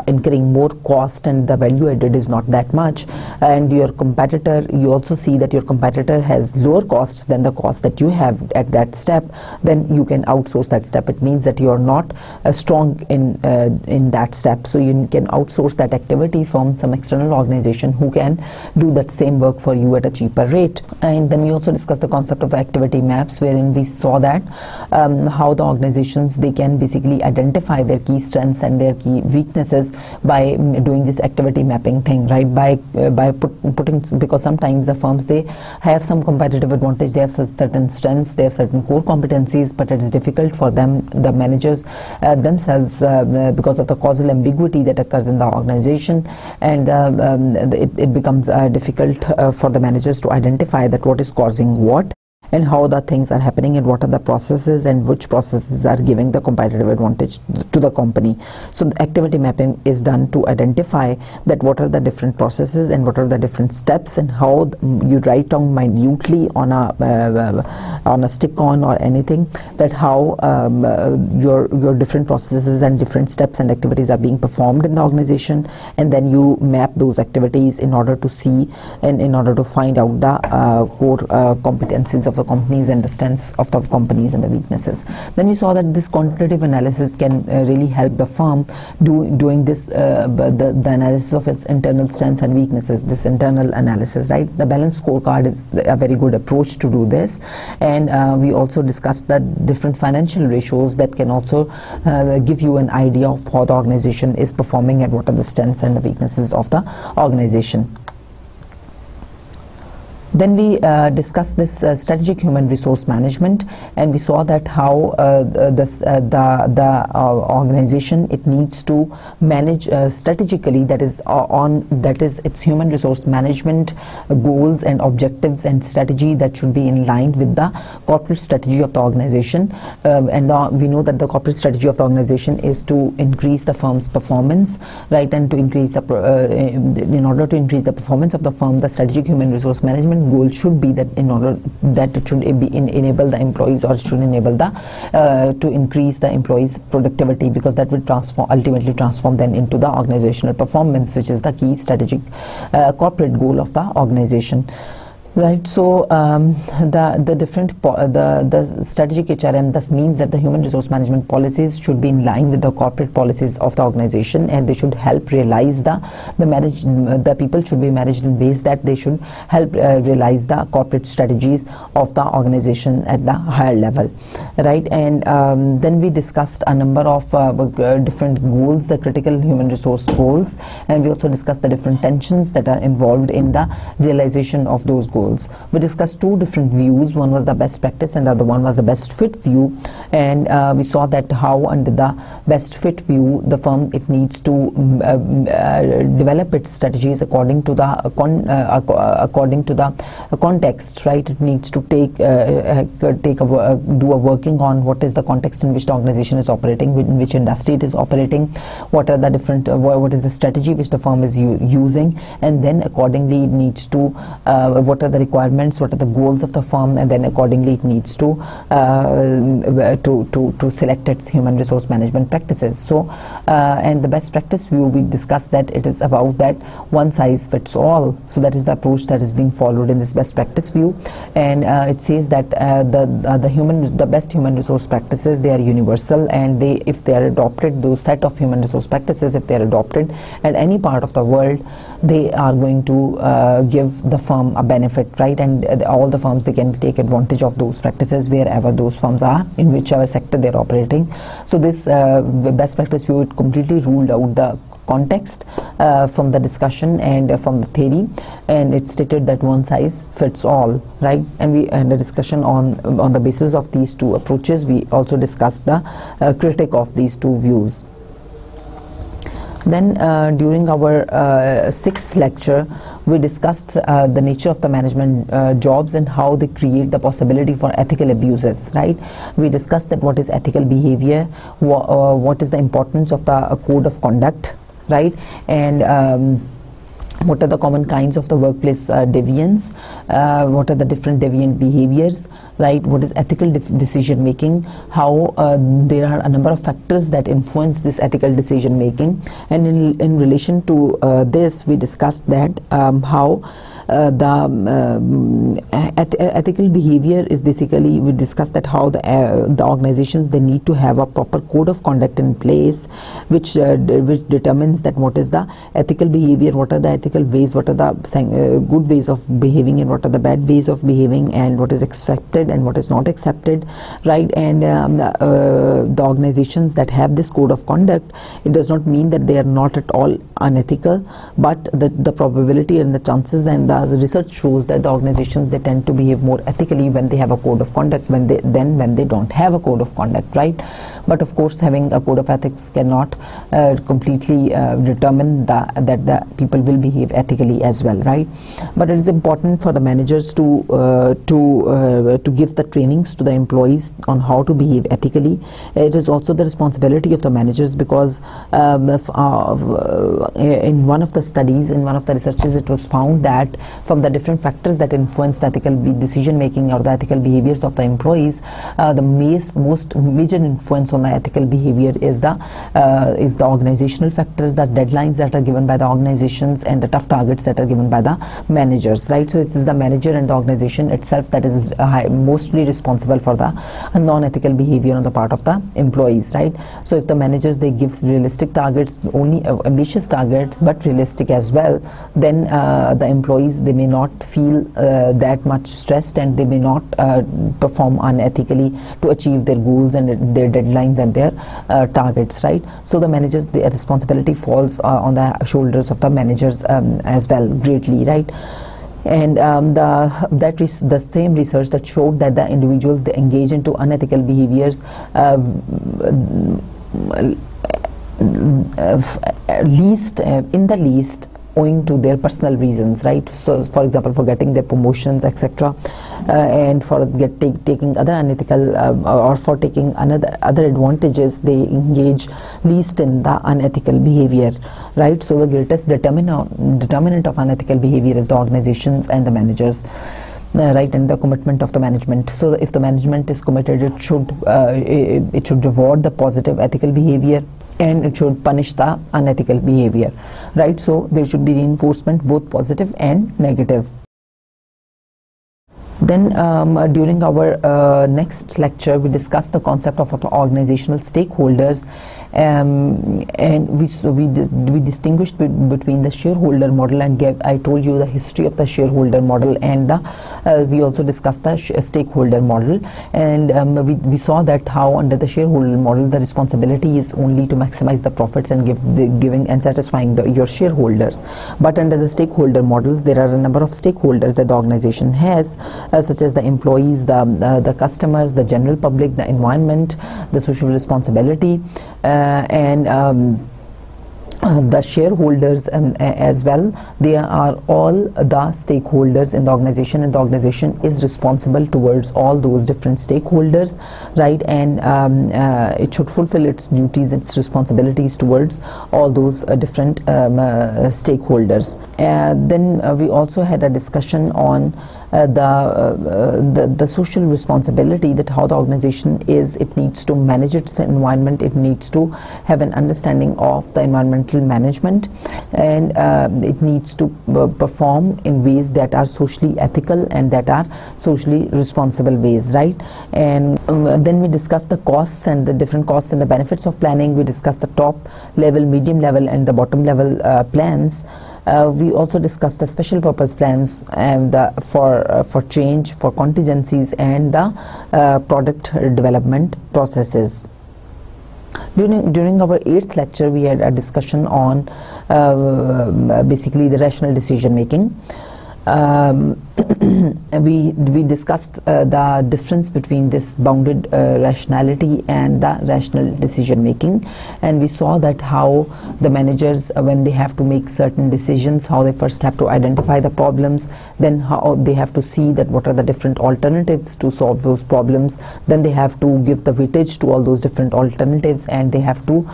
S1: incurring more cost and the value added is not that much, and your competitor, you also see that your competitor has lower costs than the cost that you have at that step, then you can outsource that step. It means that you are not strong in that step, so you can outsource that activity from some external organization who can do that same work for you at a cheaper rate. And then we also discussed the concept of the activity maps, wherein we saw that how the organizations, they can basically identify their key strengths and their key weaknesses by doing this activity mapping thing, right? By putting, because sometimes the firms, they have some competitive advantage, they have certain strengths, they have certain core competencies, but it is difficult for them, the managers themselves, because of the causal ambiguity that occurs in the organization, and it becomes difficult for the managers to identify that what is causing what, and how the things are happening, and what are the processes, and which processes are giving the competitive advantage to the company. So the activity mapping is done to identify that what are the different processes and what are the different steps, and how you write down minutely on a stick-on or anything, that how your different processes and different steps and activities are being performed in the organization, and then you map those activities in order to see and in order to find out the core competencies of the companies and the strengths of the companies and the weaknesses. Then we saw that this quantitative analysis can really help the firm doing this the analysis of its internal strengths and weaknesses, this internal analysis, right? The balanced scorecard is a very good approach to do this, and we also discussed the different financial ratios that can also give you an idea of how the organization is performing and what are the strengths and the weaknesses of the organization. Then we discussed this strategic human resource management, and we saw that how the organization, it needs to manage strategically, that is its human resource management goals and objectives and strategy that should be in line with the corporate strategy of the organization. We know that the corporate strategy of the organization is to increase the firm's performance, right, and to increase in order to increase the performance of the firm, the strategic human resource management goal should be that in order that it should enable the employees, or should enable the to increase the employees' productivity, because that will ultimately transform then into the organizational performance, which is the key strategic corporate goal of the organization. Right, so the strategic HRM thus means that the human resource management policies should be in line with the corporate policies of the organization, and they should help realize the people should be managed in ways that they should help realize the corporate strategies of the organization at the higher level, right? And then we discussed a number of different goals, the critical human resource goals, and we also discussed the different tensions that are involved in the realization of those goals. We discussed two different views. One was the best practice and the other one was the best fit view, and we saw that how under the best fit view, the firm, it needs to develop its strategies according to the context, right? It needs to do a working on what is the context in which the organization is operating, in which industry it is operating, what are the different what is the strategy which the firm is using, and then accordingly it needs to what are the requirements, what are the goals of the firm, and then accordingly it needs to select its human resource management practices. So and the best practice view, we discussed that it is about that one size fits all. So that is the approach that is being followed in this best practice view, and it says that the best human resource practices, they are universal, and if they are adopted, those set of human resource practices, if they are adopted at any part of the world, they are going to give the firm a benefit, right? And all the firms, they can take advantage of those practices wherever those firms are, in whichever sector they're operating. So this best practice view, it completely ruled out the context from the discussion and from the theory, and it stated that one size fits all, right? And the discussion on the basis of these two approaches, we also discussed the critique of these two views. Then during our sixth lecture, we discussed the nature of the management jobs and how they create the possibility for ethical abuses, right? We discussed that what is ethical behavior, what is the importance of the code of conduct, right? And what are the common kinds of the workplace deviance, what are the different deviant behaviors, right? What is ethical decision making, how there are a number of factors that influence this ethical decision making, and in relation to this, we discussed that how ethical behavior is basically, we discussed that how the organizations, they need to have a proper code of conduct in place, which determines that what is the ethical behavior, what are the ethical ways, what are the good ways of behaving, and what are the bad ways of behaving, and what is accepted and what is not accepted, right? And the organizations that have this code of conduct, it does not mean that they are not at all unethical, but the probability and the chances and the research shows that the organizations, they tend to behave more ethically when they have a code of conduct than when they don't have a code of conduct, right? But of course, having a code of ethics cannot completely determine that the people will behave ethically as well, right? But it is important for the managers to give the trainings to the employees on how to behave ethically. It is also the responsibility of the managers, because in one of the studies, in one of the researches, it was found that from the different factors that influence the ethical decision making or the ethical behaviors of the employees, the most major influence on the ethical behavior is the organizational factors, the deadlines that are given by the organizations, and the tough targets that are given by the managers, right? So it is the manager and the organization itself that is mostly responsible for the non-ethical behavior on the part of the employees, right? So if the managers, they give realistic targets, only ambitious targets, but realistic as well, then the employees, they may not feel that much stressed, and they may not perform unethically to achieve their goals and their deadlines and their targets, right? So the managers, their responsibility falls on the shoulders of the managers as well, greatly, right? And the same research that showed that the individuals they engage into unethical behaviors in the least owing to their personal reasons, right? So for example, for getting their promotions, etc., and for taking other unethical or for taking other advantages, they engage least in the unethical behavior, right? So the greatest determinant of unethical behavior is the organizations and the managers, right, and the commitment of the management. So if the management is committed, it should reward the positive ethical behavior, and it should punish the unethical behavior, right? So there should be reinforcement, both positive and negative. Then during our next lecture, we discussed the concept of organizational stakeholders, and we distinguished between the shareholder model, and I told you the history of the shareholder model, and we also discussed the stakeholder model, and we saw that how under the shareholder model the responsibility is only to maximize the profits and giving and satisfying your shareholders. But under the stakeholder models, there are a number of stakeholders that the organization has, such as the employees, the customers, the general public, the environment, the social responsibility, and the shareholders as well. They are all the stakeholders in the organization, and the organization is responsible towards all those different stakeholders, right? And it should fulfill its duties, its responsibilities towards all those different stakeholders. Then we also had a discussion on the social responsibility, that how the organization it needs to manage its environment, it needs to have an understanding of the environmental management, and it needs to perform in ways that are socially ethical and that are socially responsible ways, right? And then we discussed the costs and the different costs and the benefits of planning. We discussed the top level, medium level, and the bottom level plans. We also discussed the special purpose plans and for change, for contingencies, and the product development processes. During our 8th lecture, we had a discussion on basically the rational decision making. We discussed the difference between this bounded rationality and the rational decision making, and we saw that how the managers, when they have to make certain decisions, how they first have to identify the problems, then how they have to see that what are the different alternatives to solve those problems, then they have to give the weightage to all those different alternatives, and they have to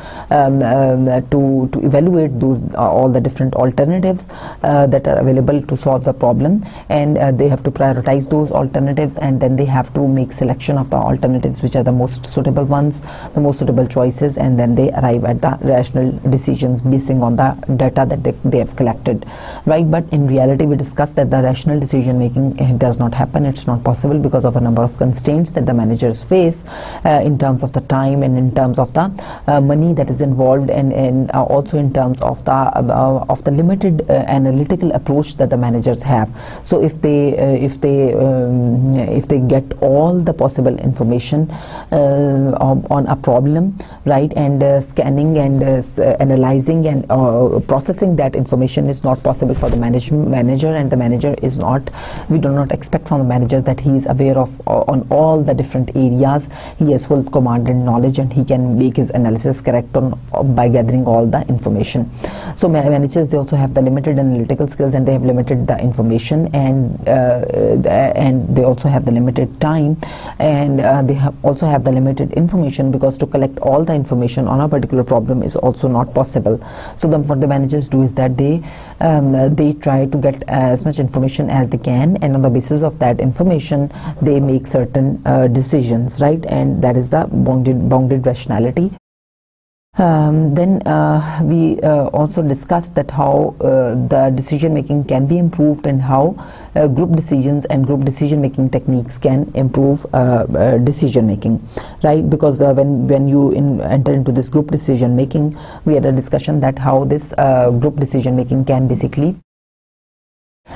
S1: evaluate those all the different alternatives that are available to solve the problem, and they have to prioritize those alternatives, and then they have to make selection of the alternatives which are the most suitable ones, the most suitable choices, and then they arrive at the rational decisions basing on the data that they have collected, right? But in reality, we discussed that the rational decision making does not happen. It's not possible because of a number of constraints that the managers face in terms of the time, and in terms of the money that is involved, and also in terms of the limited analytical approach that the managers have. So if they get all the possible information on a problem, right, and scanning and analyzing and processing that information is not possible for the manager, and the manager is not, we do not expect from the manager that he is aware of on all the different areas. He has full command and knowledge, and he can make his analysis correct by gathering all the information. So managers, they also have the limited analytical skills, and they have limited the information, and they also have the limited time, and they also have the limited information, because to collect all the information on a particular problem is also not possible. So what the managers do is that they try to get as much information as they can, and on the basis of that information they make certain decisions, right? And that is the bounded rationality. Then we also discussed that how the decision making can be improved, and how group decisions and group decision making techniques can improve decision making, right? Because when you enter into this group decision making, we had a discussion that how this group decision making can basically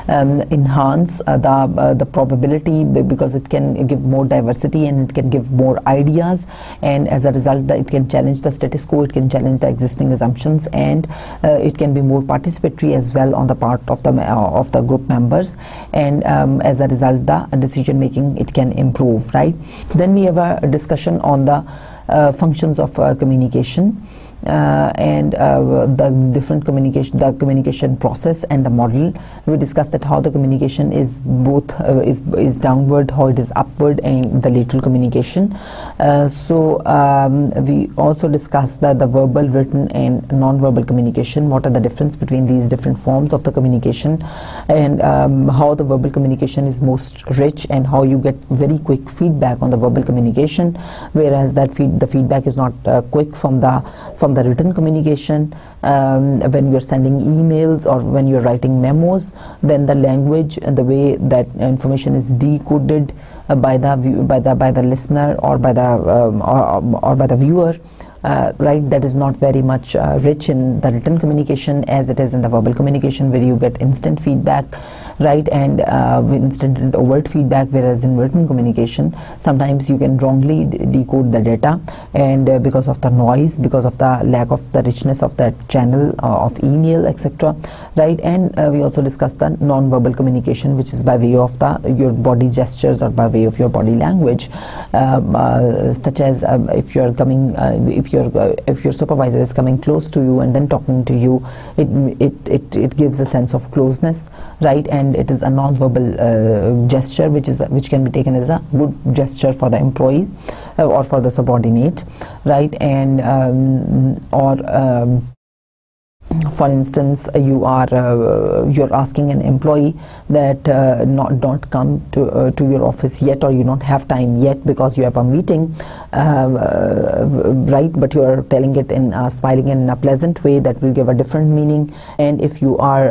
S1: enhance the probability, because it can give more diversity and it can give more ideas, and as a result it can challenge the status quo, it can challenge the existing assumptions, and it can be more participatory as well on the part of the group members, and as a result the decision making, it can improve, right? Then we have a discussion on the functions of communication, and the different communication process and the model. We discussed that how the communication is both is downward, how it is upward, and the lateral communication. We also discussed that the verbal, written, and non-verbal communication, what are the difference between these different forms of the communication, and how the verbal communication is most rich, and how you get very quick feedback on the verbal communication, whereas that the feedback is not quick from the written communication. When you're sending emails or when you're writing memos, then the language and the way that information is decoded by the listener or by the viewer, right, that is not very much rich in the written communication as it is in the verbal communication, where you get instant feedback, right, and instant and overt feedback, whereas in written communication sometimes you can wrongly decode the data, and because of the noise, because of the lack of the richness of that channel of email, etc., right? And we also discussed the non-verbal communication, which is by way of your body gestures or by way of your body language, such as if you're coming if your supervisor is coming close to you and then talking to you, it gives a sense of closeness, right? And it is a non-verbal gesture, which can be taken as a good gesture for the employee or for the subordinate, right? And for instance, you're asking an employee that don't come to your office yet, or you don't have time yet because you have a meeting, right? But you are telling it in smiling in a pleasant way, that will give a different meaning. And if you are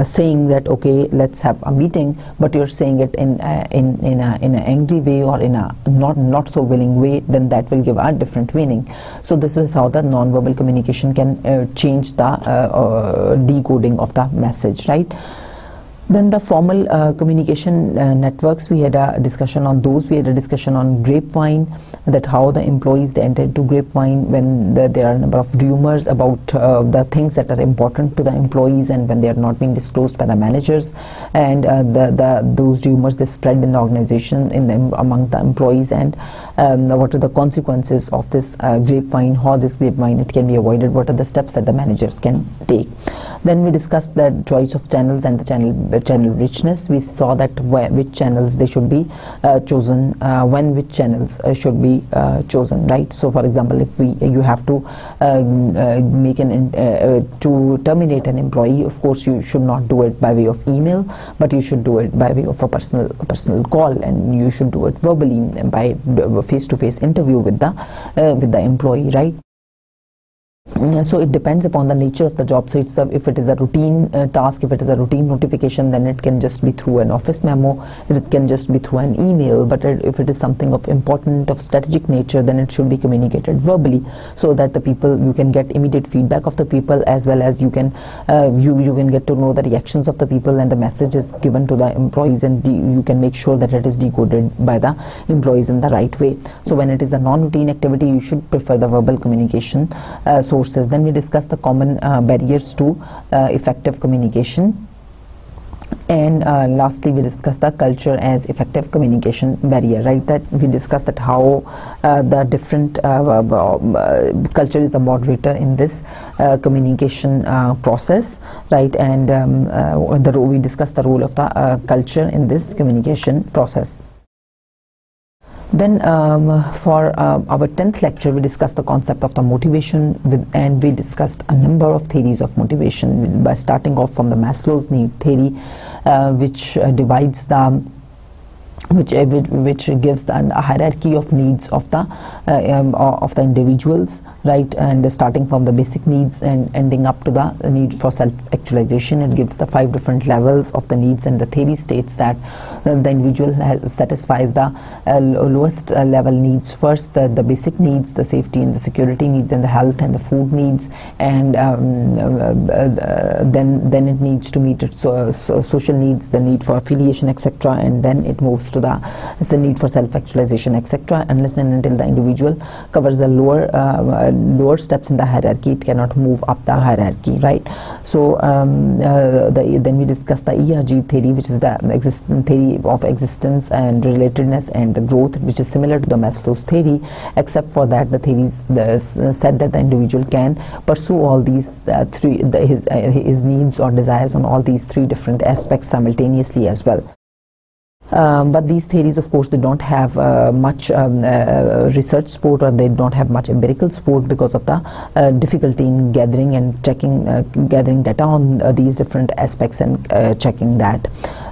S1: saying that okay, let's have a meeting, but you're saying it in an angry way or in a not so willing way, then that will give a different meaning. So this is how the non-verbal communication can change the decoding of the message, right? Then the formal communication networks, we had a discussion on those. We had a discussion on grapevine, that how the employees, they enter into grapevine when there are a number of rumors about the things that are important to the employees, and when they are not being disclosed by the managers, and those rumors, they spread in the organization among the employees, and what are the consequences of this grapevine, how this grapevine it can be avoided, what are the steps that the managers can take. Then we discussed the choice of channels and the channel richness. We saw that which channels they should be chosen, when which channels should be chosen, right? So for example, if you have to to terminate an employee, of course you should not do it by way of email, but you should do it by way of a personal call, and you should do it verbally by face-to-face interview with the employee, right? So it depends upon the nature of the job. So if it is a routine task, if it is a routine notification, then it can just be through an office memo, it can just be through an email. But if it is something of important, of strategic nature, then it should be communicated verbally, so that you can get immediate feedback of the people, as well as you can get to know the reactions of the people and the messages given to the employees, and you can make sure that it is decoded by the employees in the right way. So when it is a non-routine activity, you should prefer the verbal communication sources. Then we discussed the common barriers to effective communication, and lastly we discussed the culture as effective communication barrier, right? That we discussed that how the different culture is the moderator in this communication process, right? And we discussed the role of the culture in this communication process. Then for our 10th lecture, we discussed the concept of the motivation, and we discussed a number of theories of motivation, by starting off from the Maslow's need theory, which divides the which gives a hierarchy of needs of the individuals, right, and starting from the basic needs and ending up to the need for self-actualization. It gives the 5 different levels of the needs, and the theory states that the individual satisfies the lowest level needs first, the basic needs, the safety and the security needs, and the health and the food needs, and then it needs to meet its social needs, the need for affiliation, etc., and then it moves to the need for self-actualization, etc. Unless and until the individual covers the lower steps in the hierarchy, it cannot move up the hierarchy, right? So then we discuss the ERG theory, which is the theory of existence and relatedness and the growth, which is similar to the Maslow's theory, except for that the theories said that the individual can pursue all these his needs or desires on all these 3 different aspects simultaneously as well. But these theories, of course, they don't have much research support, or they don't have much empirical support because of the difficulty in gathering and checking, gathering data on these different aspects and checking that.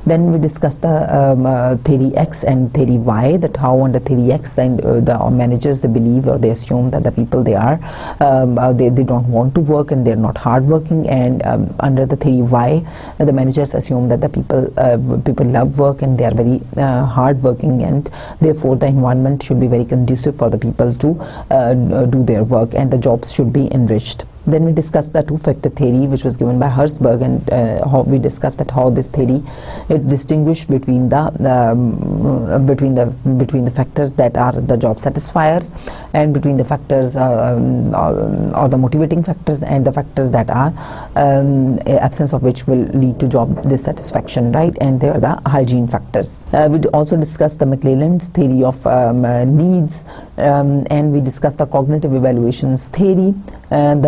S1: Then we discuss the theory X and theory Y, that how under theory X the managers, they believe or they assume that the people they don't want to work and they're not hardworking, and under the theory Y, the managers assume that the people love work and they are very hardworking, and therefore the environment should be very conducive for the people to do their work, and the jobs should be enriched. Then we discussed the 2-factor theory, which was given by Herzberg, and how we discussed that how this theory, it distinguished between the factors that are the job satisfiers, and between the factors or the motivating factors, and the factors that are absence of which will lead to job dissatisfaction, right? And they are the hygiene factors. We also discussed the McClelland's theory of needs, and we discussed the cognitive evaluations theory, and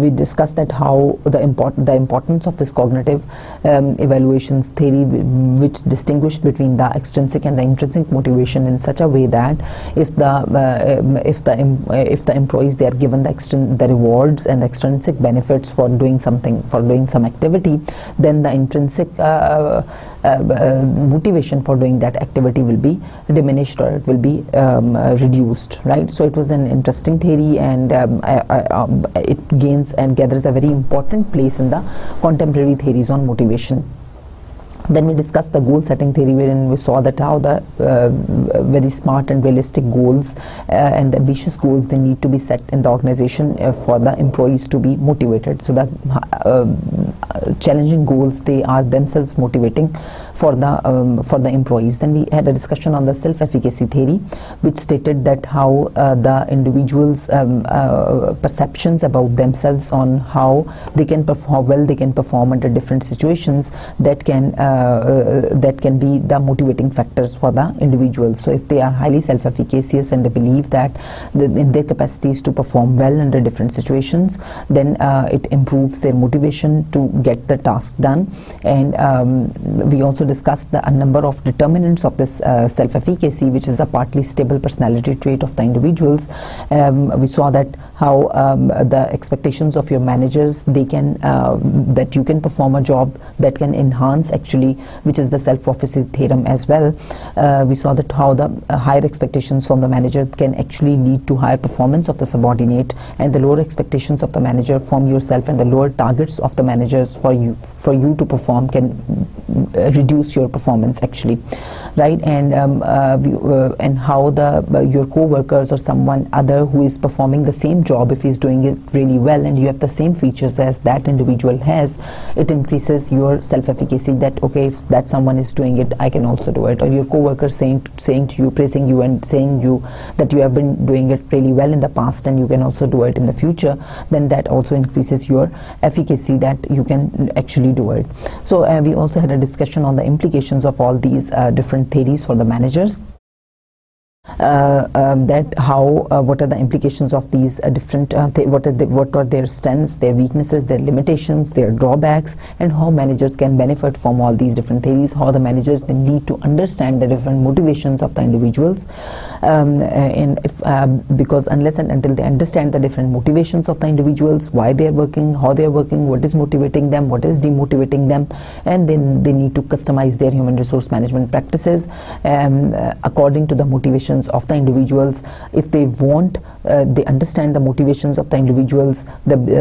S1: we discussed that how the importance of this cognitive evaluations theory, which distinguished between the extrinsic and the intrinsic motivation in such a way that if the employees, they are given the rewards and the extrinsic benefits for doing something, for doing some activity, then the intrinsic motivation for doing that activity will be diminished, or it will be reduced, right? So it was an interesting theory, and it gains and gathers a very important place in the contemporary theories on motivation. Then we discussed the goal setting theory, wherein we saw that how the very smart and realistic goals and the ambitious goals, they need to be set in the organization for the employees to be motivated. So the challenging goals, they are themselves motivating for the employees. Then we had a discussion on the self-efficacy theory, which stated that how the individuals' perceptions about themselves, on how they can perform, how well they can perform under different situations, that can be the motivating factors for the individuals. So if they are highly self-efficacious and they believe that in their capacities to perform well under different situations, then it improves their motivation to get the task done. And we also discussed a number of determinants of this self-efficacy, which is a partly stable personality trait of the individuals. We saw that how the expectations of your managers, they can that you can perform a job that can enhance, actually, which is the self-prophecy theorem as well. We saw that how the higher expectations from the manager can actually lead to higher performance of the subordinate, and the lower expectations of the manager from yourself and the lower targets of the managers for you to perform can reduce your performance, actually, right? And how your co-workers or someone other who is performing the same job, if he's doing it really well and you have the same features as that individual has, it increases your self-efficacy, that okay, if that someone is doing it, I can also do it. Or your co-worker saying to you, praising you and saying you that you have been doing it really well in the past and you can also do it in the future, then that also increases your efficacy, that you can actually do it. So we also had a discussion on the implications of all these different theories for the managers. that how what are the implications of these different what are their strengths, their weaknesses, their limitations, their drawbacks, and how managers can benefit from all these different theories, how the managers they need to understand the different motivations of the individuals, and if because unless and until they understand the different motivations of the individuals, why they are working, how they are working, what is motivating them, what is demotivating them, and then they need to customize their human resource management practices according to the motivations of the individuals. If they want, they understand the motivations of the individuals,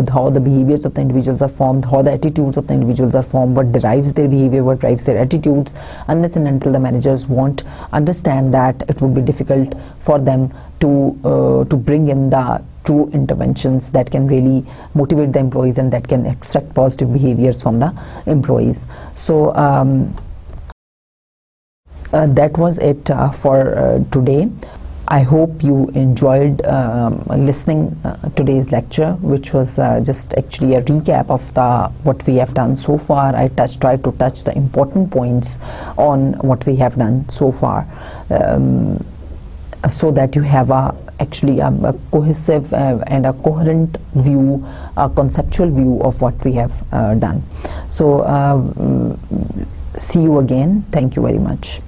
S1: how the behaviors of the individuals are formed, how the attitudes of the individuals are formed, what drives their behavior, what drives their attitudes. Unless and until the managers won't understand that, it would be difficult for them to bring in the true interventions that can really motivate the employees and that can extract positive behaviors from the employees. So that was it for today. I hope you enjoyed listening today's lecture, which was just actually a recap of what we have done so far. I tried to touch the important points on what we have done so far, so that you have actually a cohesive and a coherent view, a conceptual view of what we have done. So see you again. Thank you very much.